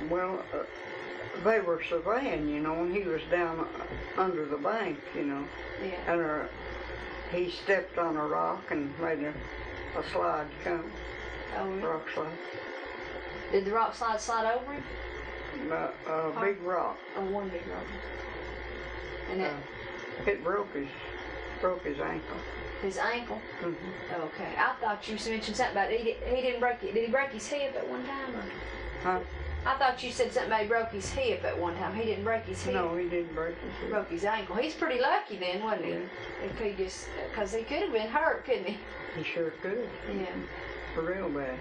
Well, they were surveying, and he was down under the bank, Yeah. and he stepped on a rock and made a slide come. Oh, really? Rock slide. Did the rock slide over him? A big rock. Oh, one big rock. And that, It broke his ankle. his ankle? Mm-hmm. Okay. I thought you mentioned something about he didn't break it. Did he break his hip at one time? Or? Huh? I thought you said something about he broke his hip at one time. He didn't break his hip. No, he didn't break his hip. Broke his ankle. He's pretty lucky then, wasn't he? Yeah. If he just, because he could have been hurt, couldn't he? He sure could. Yeah. Real bad.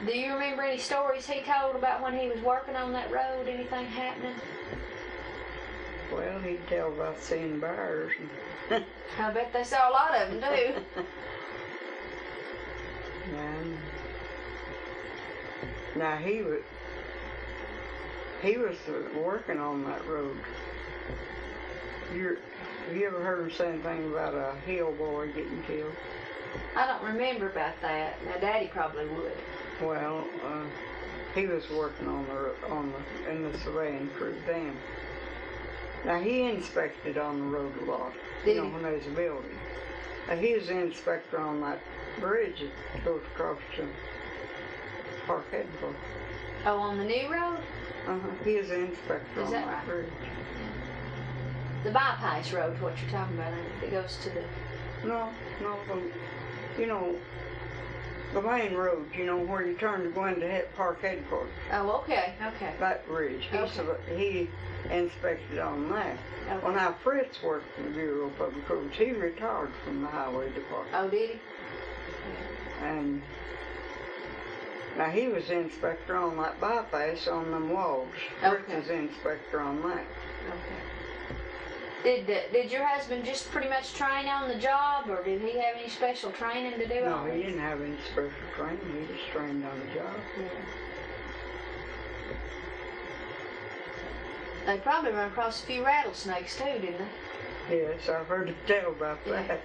Do you remember any stories he told about when he was working on that road? Anything happening? Well, he'd tell about seeing bears. I bet they saw a lot of them too. And now he was working on that road. Have you ever heard him say anything about a hill boy getting killed? I don't remember about that. Now, Daddy probably would. Well, he was working in the surveying crew then. Now he inspected on the road a lot. Did he? When there's a building. He was the inspector on that bridge that goes across to Park Headquarters. Oh, on the new road? He is the inspector Is on that that right? bridge. The bypass road, what you're talking about, that goes to the... No, the main road, where you turn to go into Park Headquarters. Oh, okay. That bridge. He inspected on that. Okay. Well, now Fritz worked in the Bureau of Public Roads. He retired from the Highway Department. Oh, did he? And now he was the inspector on that bypass on them logs. Fritz Okay. is the inspector on that. Okay. Did your husband just pretty much train on the job, or did he have any special training to do all No, he this? didn't have any special training. He just trained on the job. Yeah. They probably run across a few rattlesnakes too, didn't they? Yes, I've heard him tell about that.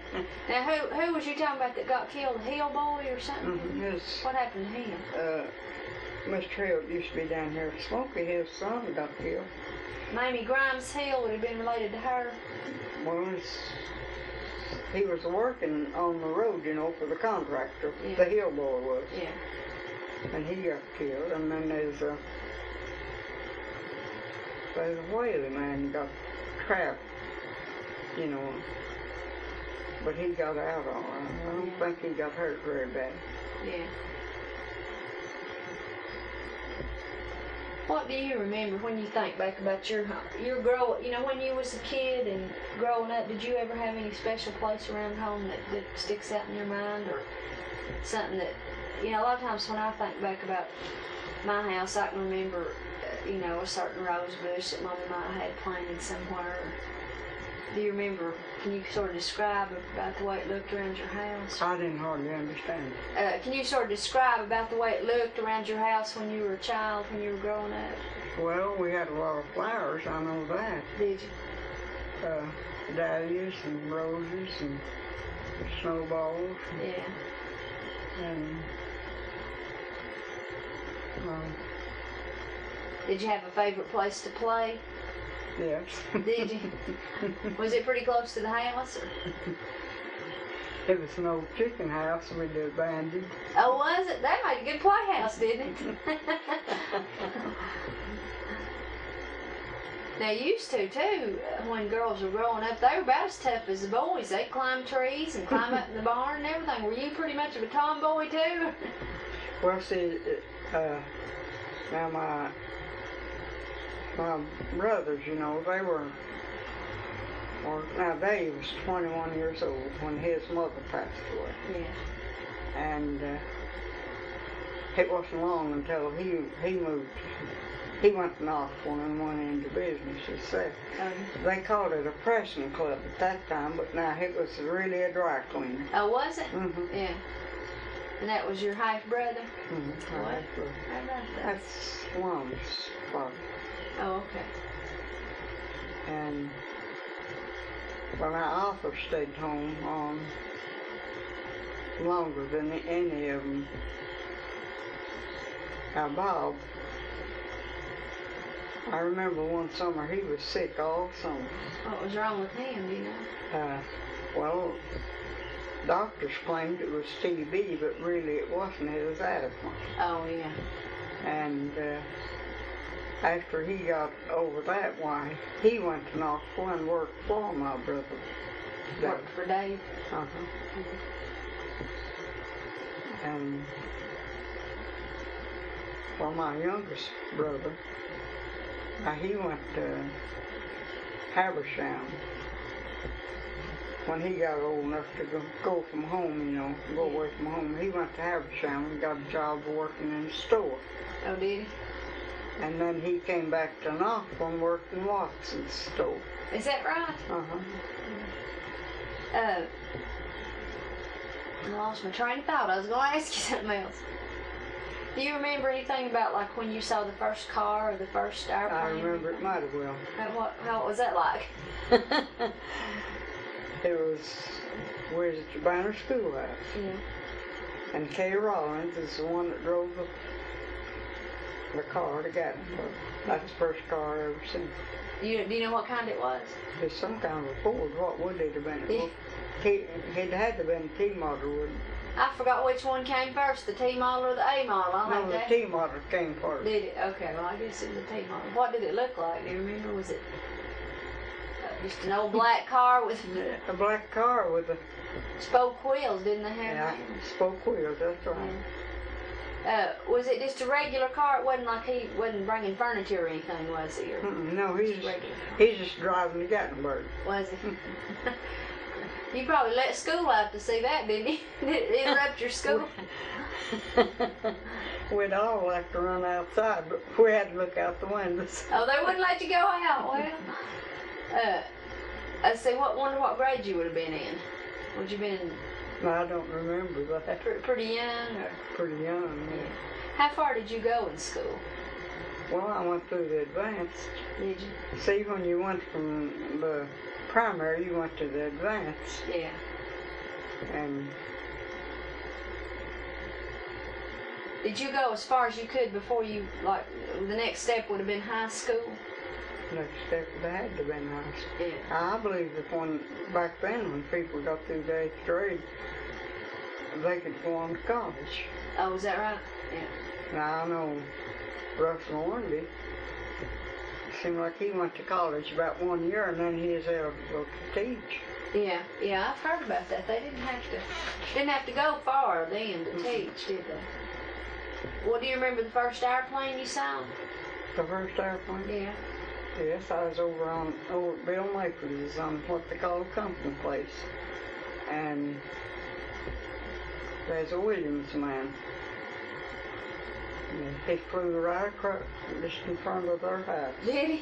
Now, who was you talking about that got killed? The Hill boy or something? Mm-hmm. What happened to him? Mr. Hill used to be down here at Smoky. His son got killed. Mamie Grimes Hill would have been related to her. Well, he was working on the road, for the contractor. Yeah. The Hill boy was. Yeah. And he got killed. And then there's a whaling man got trapped, but he got out all right. I don't think he got hurt very bad. Yeah. What do you remember when you think back about your growing, when you was a kid and growing up, did you ever have any special place around home that sticks out in your mind, or something that, a lot of times when I think back about my house, I can remember, a certain rose bush that Mama might have had planted somewhere. Do you remember, can you sort of describe about the way it looked around your house? I didn't hardly understand. Can you sort of describe about the way it looked around your house when you were a child, when you were growing up? Well, we had a lot of flowers, I know that. Did you? Dahlias and roses and snowballs. Yeah. And Did you have a favorite place to play? yes. Did you? Was it pretty close to the house? Or? It was an old chicken house we'd abandoned. Oh, was it? That made a good playhouse, didn't it? They used to, too, when girls were growing up. They were about as tough as the boys. They'd climb trees and climb up in the barn and everything. Were you pretty much of a tomboy, too? Well, see, now my brothers, you know, they were, now Dave was 21 years old when his mother passed away. Yeah. And it wasn't long until he moved. He went to Knoxville and went into business himself. They called it a pressing club at that time, but now it was really a dry cleaner. Oh, was it? Mm-hmm. Yeah. And that was your half brother? Mm-hmm. What? How about that? That's Long's father. Oh, okay. And well, now Arthur stayed home longer than any of them. Now Bob, I remember one summer he was sick all summer. What was wrong with him, do you know? Well, doctors claimed it was TB, but really it wasn't. It was asthma. Oh, yeah. And after he got over that, why, he went to Knoxville and worked for my brother. Worked for Dave? Uh-huh. And, well, my youngest brother, he went to Habersham. When he got old enough to go from home, you know, go away from home, he went to Habersham and got a job working in a store. Oh, did he? And then he came back to Knoxville and worked in Watson's store. Is that right? Uh-huh. I lost my train of thought. I was going to ask you something else. Do you remember anything about, like, when you saw the first car or the first airplane? I remember it mighty well. What was that like? It was, we was at the Banner Schoolhouse. Yeah. And Kay Rollins is the one that drove the car to Gatlinburg. That's the first car I ever seen. Do you know what kind it was? It's some kind of a Ford. What would it have been? Yeah. It had to have been a T model, wouldn't it? I forgot which one came first, the T model or the A model. No, the T model came first. Did it? Okay, well, I guess it was a T model. What did it look like? Do you remember? Was it just an old black car with a black car with a spoke wheels? Didn't they have yeah, that? spoke wheels, that's right. Yeah. Was it just a regular car? It wasn't like he wasn't bringing furniture or anything, was he? Or no, he's just driving to Gatlinburg. Was he? You probably let school out to see that, didn't you? Did it interrupt your school? We'd all like to run outside, but we had to look out the windows. Oh, they wouldn't let you go out? Well, I say, wonder what grade you would have been in. Would you been? No, I don't remember that. Pretty young, or? Pretty young, yeah. How far did you go in school? Well, I went through the advanced. Did you? See, when you went from the primary, you went to the advanced. Yeah. And did you go as far as you could before you, like, the next step would have been high school? Next step would have had to have been high school. Yeah. I believe that back then, when people got through the 8th grade, they could go on to college. Oh, is that right? Yeah. Now, I know Russell Ownby, seemed like he went to college about 1 year and then he was eligible to teach. Yeah, I've heard about that. They didn't have to go far then to teach, did they? Well, do you remember the first airplane you saw? The first airplane? Yeah. Yes, I was over at Bill Maples on what they call a company place. And there's a Williams man. He flew right across, just in front of their house. Did he?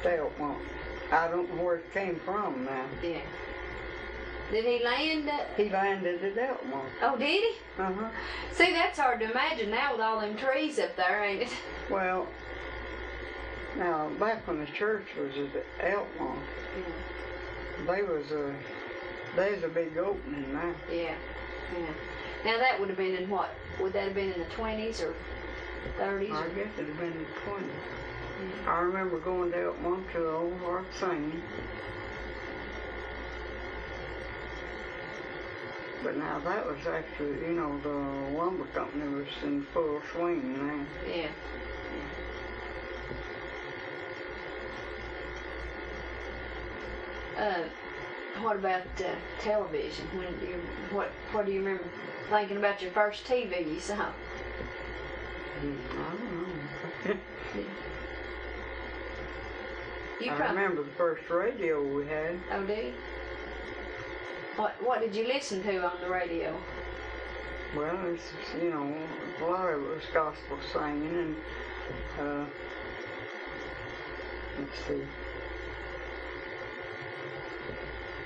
Delmont. I don't know where it came from now. Yeah. Did he land at... He landed at Delmont. Oh, did he? Uh-huh. See, that's hard to imagine now with all them trees up there, ain't it? Well, now, back when the church was at Elmont, there's a big opening now. Yeah. Now that would have been in what? Would that have been in the 20s or 30s? I guess it would have been in the 20s. Yeah. I remember going to Elmont to the old Heart singing. But now that was after, you know, the lumber company was in full swing now. Yeah. What about television? What do you remember thinking about your first TV you saw? I don't know. I remember the first radio we had. Oh, do you? What did you listen to on the radio? Well, it's, you know, a lot of it was gospel singing and, let's see,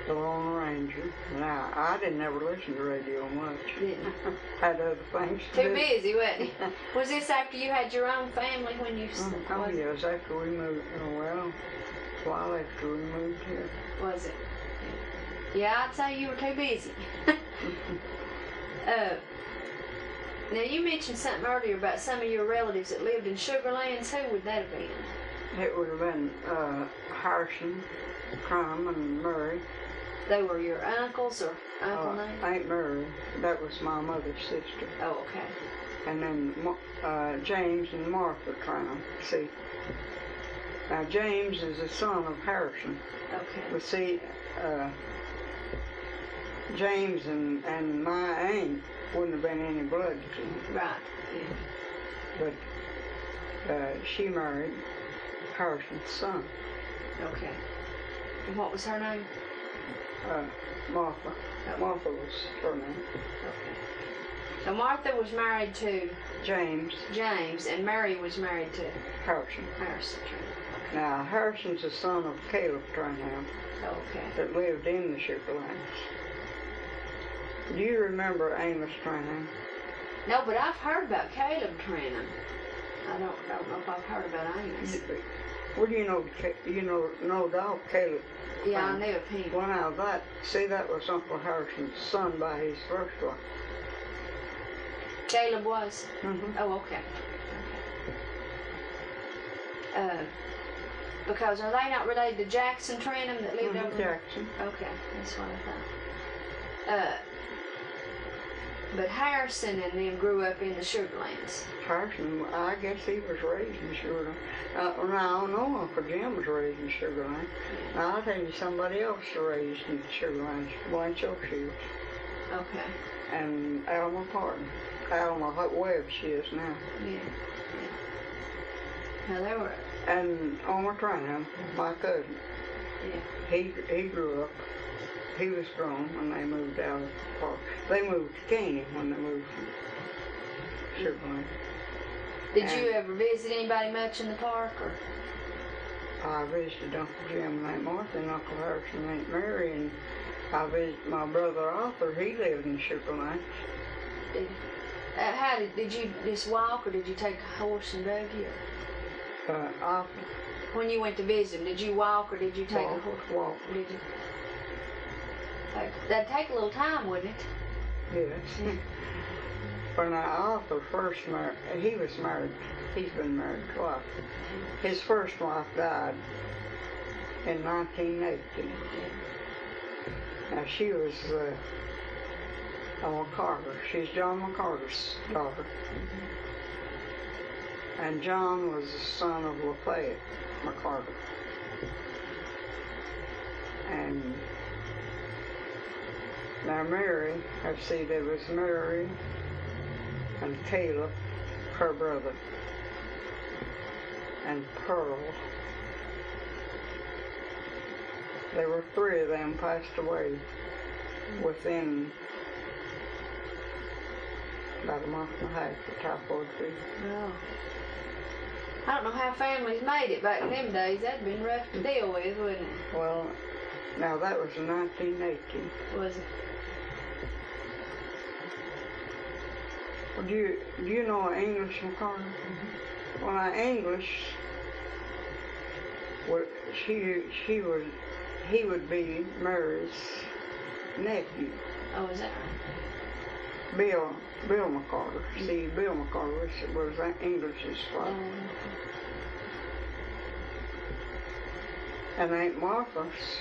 the Lone Ranger. Now, I didn't ever listen to radio much. Didn't? Had other things to do. Too busy, wasn't it? Was this after you had your own family when you... Oh, yeah, it was after we moved, well, a while after we moved here. Was it? Yeah, I'd say you were too busy. Now, you mentioned something earlier about some of your relatives that lived in Sugar Lands. Who would that have been? It would have been Harrison, Crum, and Murray. They were your uncles or uncle names? Aunt Murray. That was my mother's sister. Oh, okay. And then James and Martha Crum. See, now James is the son of Harrison. Okay. But see, James and my aunt wouldn't have been any blood to him. Right, yeah. But she married Harrison's son. Okay. And what was her name? Martha. Martha was her name. Okay. So Martha was married to James, and Mary was married to Harrison. Okay. Now, Harrison's the son of Caleb Turnham. Okay. That lived in the Sugar Lands. Do you remember Amos Turnham? No, but I've heard about Caleb Trenham. I don't know if I've heard about Amos. Well, you know dog Caleb. Yeah, I knew of him. Well, now that was Uncle Harrison's son by his first wife. Caleb was? Mm-hmm. Oh, okay. Because are they not related to Jackson Trenham that lived over there? Jackson. Okay, that's what I thought. But Harrison and them grew up in the Sugar Lands. Harrison, I guess he was raised in Sugar Land. Now, I don't know Uncle Jim was raised in Sugar Land. Now, I'll tell you somebody else raised in the Sugar Lands, Blanche O'Shields. Okay. And Alma Parton. Alma Webb she is now. Yeah. Now, there were... And Omar Trinham, my cousin. Yeah. He grew up. He was grown when they moved out of the park. They moved to Caney when they moved from Sugar Land. Did you ever visit anybody much in the park? Or? I visited Uncle Jim and Aunt Martha and Uncle Harrison and Aunt Mary, and I visited my brother Arthur. He lived in Sugar Land. Did you just walk, or did you take a horse and buggy? Arthur. When you went to visit him, did you walk or did you take a horse? Walk. Did you? That'd take a little time, wouldn't it? Yes. When Arthur first married, he was married. He's been married twice. His first wife died in 1980. Now she was a McCarter. She's John McCarter's daughter. And John was the son of Lafayette McCarter. And now Mary, let's see, there was Mary and Caleb, her brother, and Pearl. There were three of them passed away within about a month and a half of typhoid fever. Oh. I don't know how families made it back in them days. That'd been rough to deal with, wouldn't it? Well, now that was in 1980. Was it? Well, do you know an English McCarter? Mm-hmm. Well, now English, well, he would be Mary's nephew. Oh, is that right? Bill McCarter. See, Bill McCarter was English's father. And Aunt Martha's,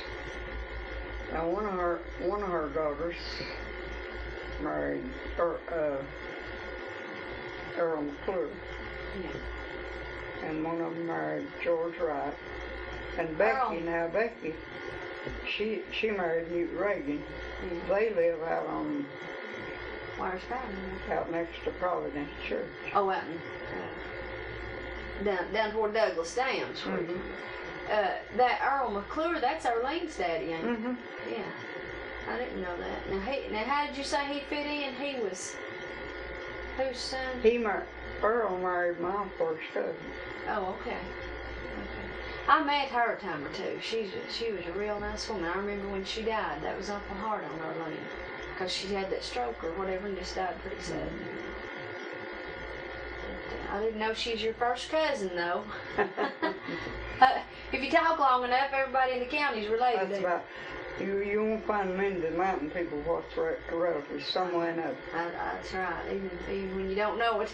now one of her daughters married Earl McClure. Yeah. And one of them married George Wright. And Becky, she married Newt Reagan. Yeah. They live out on Where's that? out next to Providence Church. Oh, out in, down toward Douglas Dams. Mm-hmm. That Earl McClure, that's Arlene's daddy, ain't it? Mm-hmm. Yeah. I didn't know that. Now how did you say he fit in? He was whose son? Earl married my first cousin. Oh, okay. I met her a time or two. She was a real nice woman. I remember when she died, that was awful hard on Arlene, because she had that stroke or whatever and just died pretty sudden. I didn't know she's your first cousin, though. If you talk long enough, everybody in the county's related. That's about. You won't find many of the mountain people what's relatives somewhere else. That's right. Even when you don't know it.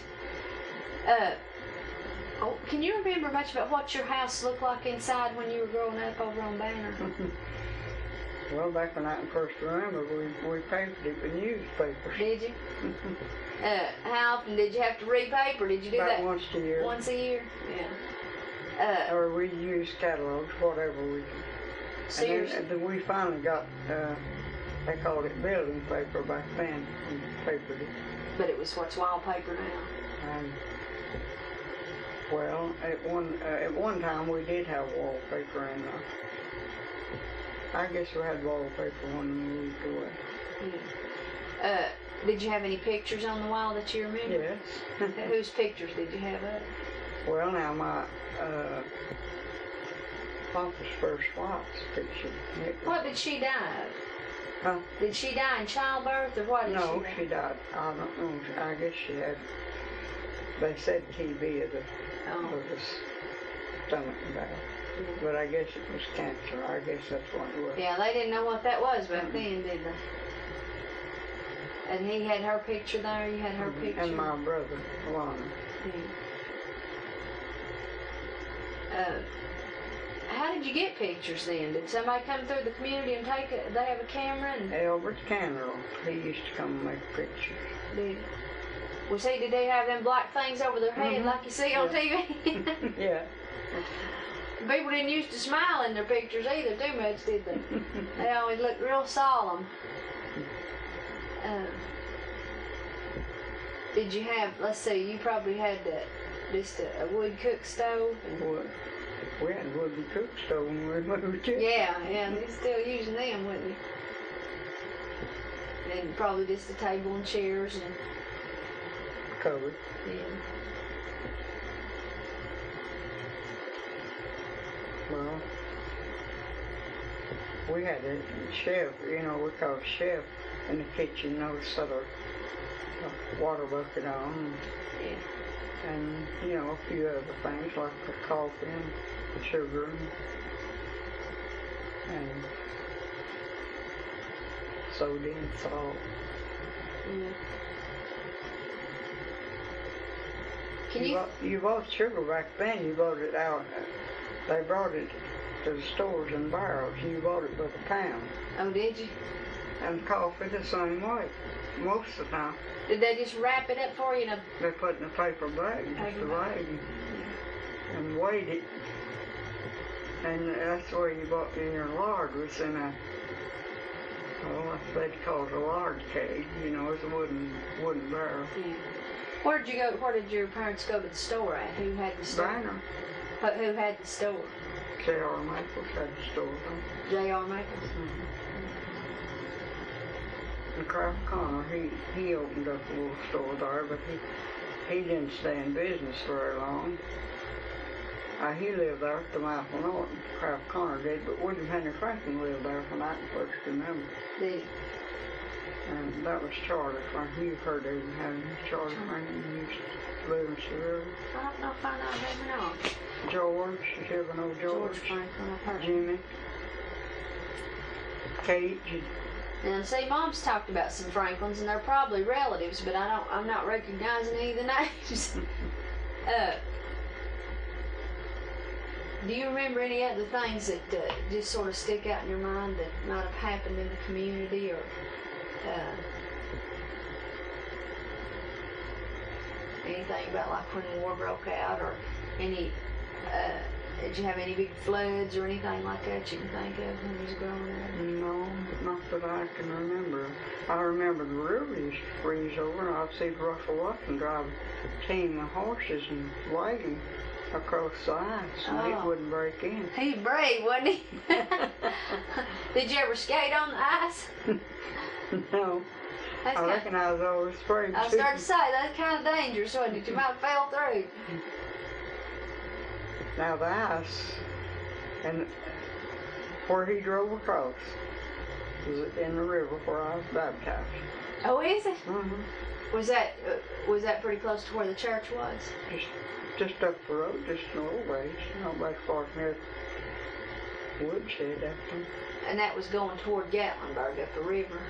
Can you remember much about what your house looked like inside when you were growing up over on Banner? Well, back when I can first remember, we papered it with newspapers. Did you? How often did you have to repaper? Did you do About that? Once a year. Once a year? Yeah. Or we used catalogs, whatever we could. Sears. And then we finally got, they called it building paper back then, and papered it. But it was what's wallpaper now. And, well, at one time we did have wallpaper in there. I guess we had wallpaper when we moved away. Yeah. Did you have any pictures on the wall that you remember? Yes. Whose pictures did you have up? Well, now my Papa's first wife's picture. What did she die of? Huh? Did she die in childbirth, or what did she die? No, she died. I don't know. I guess she had. They said TB of the stomach valve. Yeah. But I guess it was cancer. I guess that's what it was. Yeah, they didn't know what that was back then, did they? And he had her picture there, you had her picture? And my brother, Lana. Yeah. How did you get pictures then? Did somebody come through the community and they have a camera? And Albert Cannerell, he used to come and make pictures. Did they have them black things over their head like you see on TV? Yeah. People didn't used to smile in their pictures either too much, did they? They always looked real solemn. Did you have, let's see, you probably had just a wood cook stove? Wood. We had a wooden cook stove when we moved here. Yeah, they're still using them, wouldn't you? And probably just a table and chairs and covered. Yeah. Well, we had a chef, we called chef in the kitchen, set a water bucket on. Yeah. And, a few other things like the coffee and sugar and soda and salt. Yeah. You bought sugar back then, you bought it out. They brought it to the stores in barrels, and you bought it by the pound. Oh, did you? And coffee the same way, most of the time. Did they just wrap it up for you? They put it in a paper bag, just a bag, and weighed it. And that's where you bought your lard, was in a, they'd call it a lard keg, it's a wooden barrel. Yeah. Where did your parents go to the store at? Who had the store? Banner. Who had the store? J.R. Maples had the store. J.R. Maples? Mm-hmm. And Kraft Connor, he opened up a little store there, but he didn't stay in business very long. He lived there at the mouth of Norton, Kraft Connor did, but William Henry Franklin lived there from I can first remember. Did he? And that was Charlie Franklin. You've heard of him, haven't you? Charlie Franklin used to live in Seville. I don't know if I know. George, you ever know George? George Franklin, I've heard. Jimmy. Kate. Now, see, Mom's talked about some Franklins, and they're probably relatives, but I'm not recognizing any of the names. Do you remember any other things that just sort of stick out in your mind that might have happened in the community, or anything about like when the war broke out or any, did you have any big floods or anything like that you can think of when you was growing up? No, not that I can remember. I remember the river used to freeze over, and I'd see Russell Watson drive a team of horses and wagon across the ice, and it wouldn't break in. He was brave, wasn't he? Did you ever skate on the ice? No. I reckon I was always afraid I was starting to say, that's kind of dangerous, wasn't it? You might have fell through. Now the ice, and where he drove across, was in the river where I was baptized. Oh, is it? Mm-hmm. Was that pretty close to where the church was? Just up the road, just a little ways, not very far from here. Woodshed, I think. And that was going toward Gatlinburg up the river.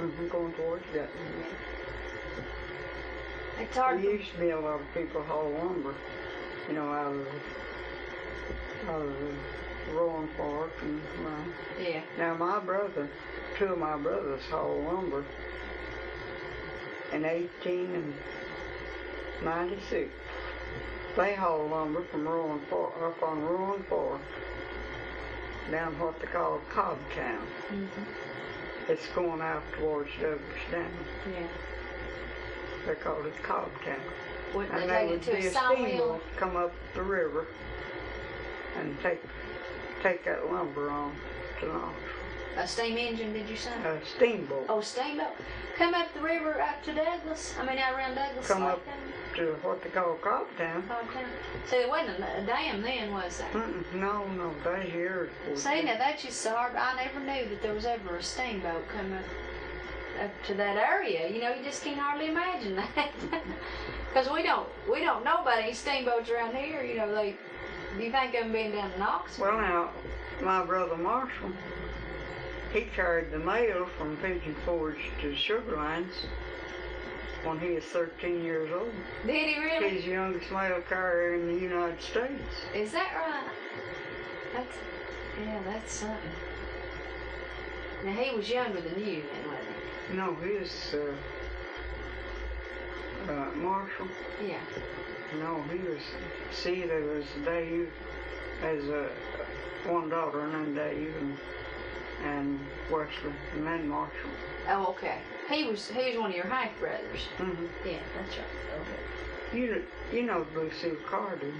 Mm-hmm, going towards Gatlinburg. It's hard. There used to be a lot of people haul lumber, you know, out of the Rowan Park and around. Yeah. Now two of my brothers hauled lumber in 1896. They hauled lumber from Rowan Park, up on Rowan Park, down what they call Cobbtown. Mm-hmm. It's going out towards Douglas Dam. Yeah. They called it Cobbtown. Wouldn't And they there take would it to be a a sawmill? steamboat come up the river and take that lumber on to Knoxville. A steam engine, did you say? A steamboat. Oh, steamboat. Come up the river up to Douglas. I mean, out around Douglas. Come like up to what they call Cobbtown. Cobbtown. See, there wasn't a dam then, was there? No, that's years before. See, now that's just so hard. I never knew that there was ever a steamboat coming up to that area. You know, you just can't hardly imagine that. Because we don't know about any steamboats around here. You know, do you think of them being down in Knoxville? Well, now, my brother Marshall, he carried the mail from Pigeon Forge to the Sugar Lines when he was 13 years old. Did he really? He's the youngest mail carrier in the United States. Is that right? That's something. Now, he was younger than you then, wasn't he? No, he was, Marshall. Yeah. No, he was, see, there was Dave, there's one daughter named Dave and Wesley, and then Marshall. Oh, okay. He was one of your half brothers. Mm-hmm. Yeah, that's right. Okay. You know Lucille Carr, do you?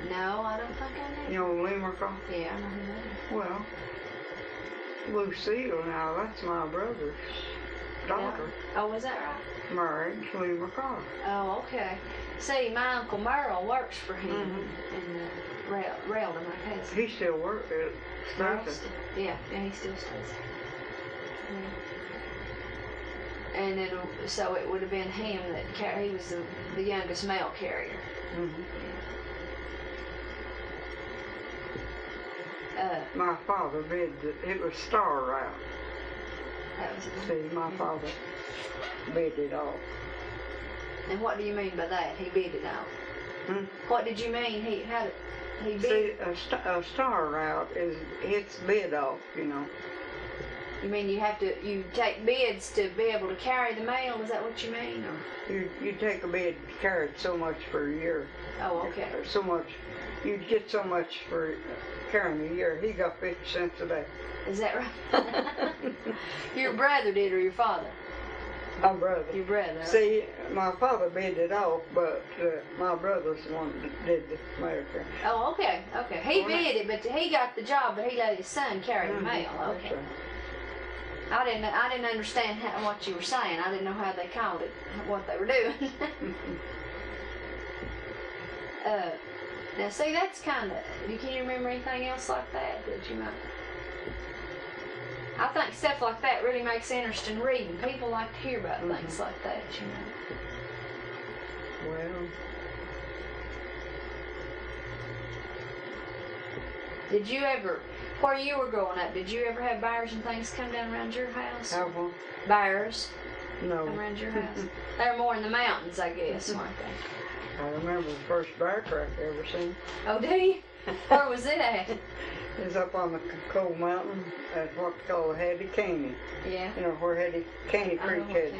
No, I don't think I do. You know Lemur Carr? Yeah, I know who that is. Well, Lucille, now that's my brother's daughter. Yeah. Oh, was that right? Married to Lemur Carr. Oh, okay. See, my Uncle Merle works for him Mm-hmm. in Railton, my cousin. He still works at Stratton. Yeah, he still stays. Yeah. And then, so it would have been him that he was the youngest mail carrier. Mm-hmm. Yeah. My father bid it was Star Route. That was it. See, my father bid it off. And what do you mean by that? He bid it off. Hmm? What did you mean? He bid? See, a Star Route it's bid off, you know. You mean you take bids to be able to carry the mail? Is that what you mean? Or? You take a bid, carry it so much for a year. Oh, okay. Or so much, you'd get so much for carrying a year. He got 50 cents a day. Is that right? Your brother did, or your father? My brother. Your brother. See, my father bid it off, but my brother's the one that did the mail carry. Oh, okay, okay. He bid it, but he got the job, but he let his son carry the mail. Okay. I didn't understand what you were saying. I didn't know how they called it, what they were doing. Now, see, that's kind of. Can you remember anything else like that you might? I think stuff like that really makes interesting reading. People like to hear about things like that, you know. Well. Did you ever, where you were growing up, did you ever have bears and things come down around your house? Have one? Bears No. come around your house? They were more in the mountains, I guess, weren't they? I remember the first bear track I ever seen. Oh, do you? Where was it at? It was up on the Coal Mountain at what they call Hetty Caney. Yeah. You know, where Hetty Caney Creek had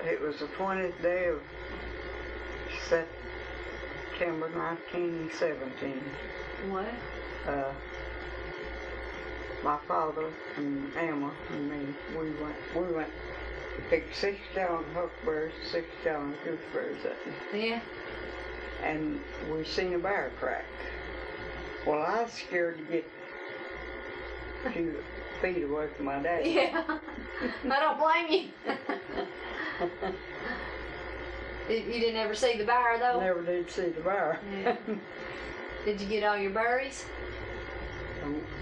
It was the 20th day of September 1917. What? My father and Emma and me, we went to pick 6 gallon huckleberries, 6 gallon gooseberries that day. Yeah. And we seen a bear crack. Well, I was scared to get a few feet away from my dad. Yeah. I don't blame you. You didn't ever see the bear, though? Never did see the bear. Yeah. Did you get all your berries?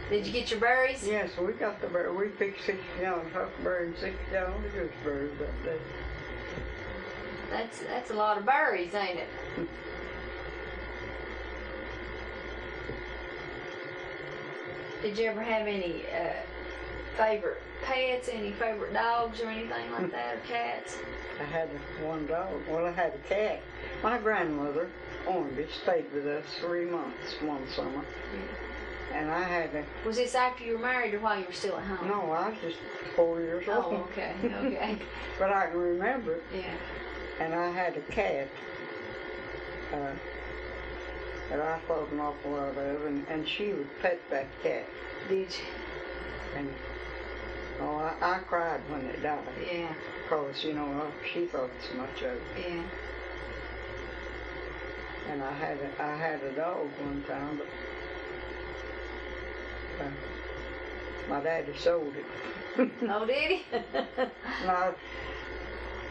Did you get your berries? Yes, we got the berry. We picked 6 gallon huckleberry and 6 gallon gooseberries that day. That's a lot of berries, ain't it? Did you ever have any favorite pets, any favorite dogs or anything like that, or cats? I had one dog. Well, I had a cat. My grandmother, Ownby, stayed with us 3 months one summer. Yeah. And I had a... Was this after you were married or while you were still at home? No, I was just 4 years old. Oh, okay, okay. But I can remember it. Yeah. And I had a cat that I thought an awful lot of, and she would pet that cat. Did you? And I cried when it died. Yeah. Because, you know, she thought so much of it. Yeah. And I had a dog one time, but my daddy sold it. Oh, did he?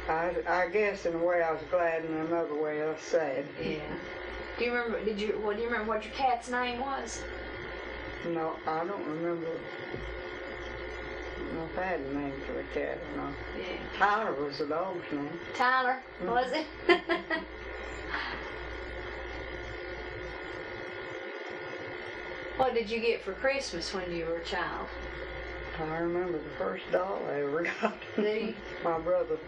And I guess in a way I was glad, and in another way I was sad. Yeah. Do you remember? Do you remember what your cat's name was? No, I don't remember. If I had a name for the cat or not. Yeah. Tyler was the dog's name. Tyler, was it? What did you get for Christmas when you were a child? I remember the first doll I ever got. Did you? My brother,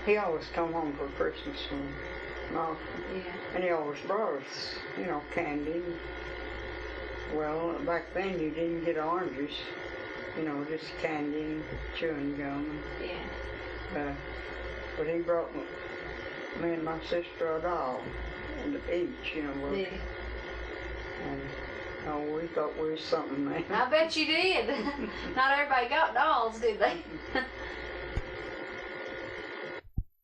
he always come home for Christmas and all. Yeah. And he always brought us, you know, candy. Well, back then you didn't get oranges, you know, just candy and chewing gum. Yeah. But he brought me and my sister a doll, and each, you know. Did he? And we thought we was something, man. I bet you did. Not everybody got dolls, did they?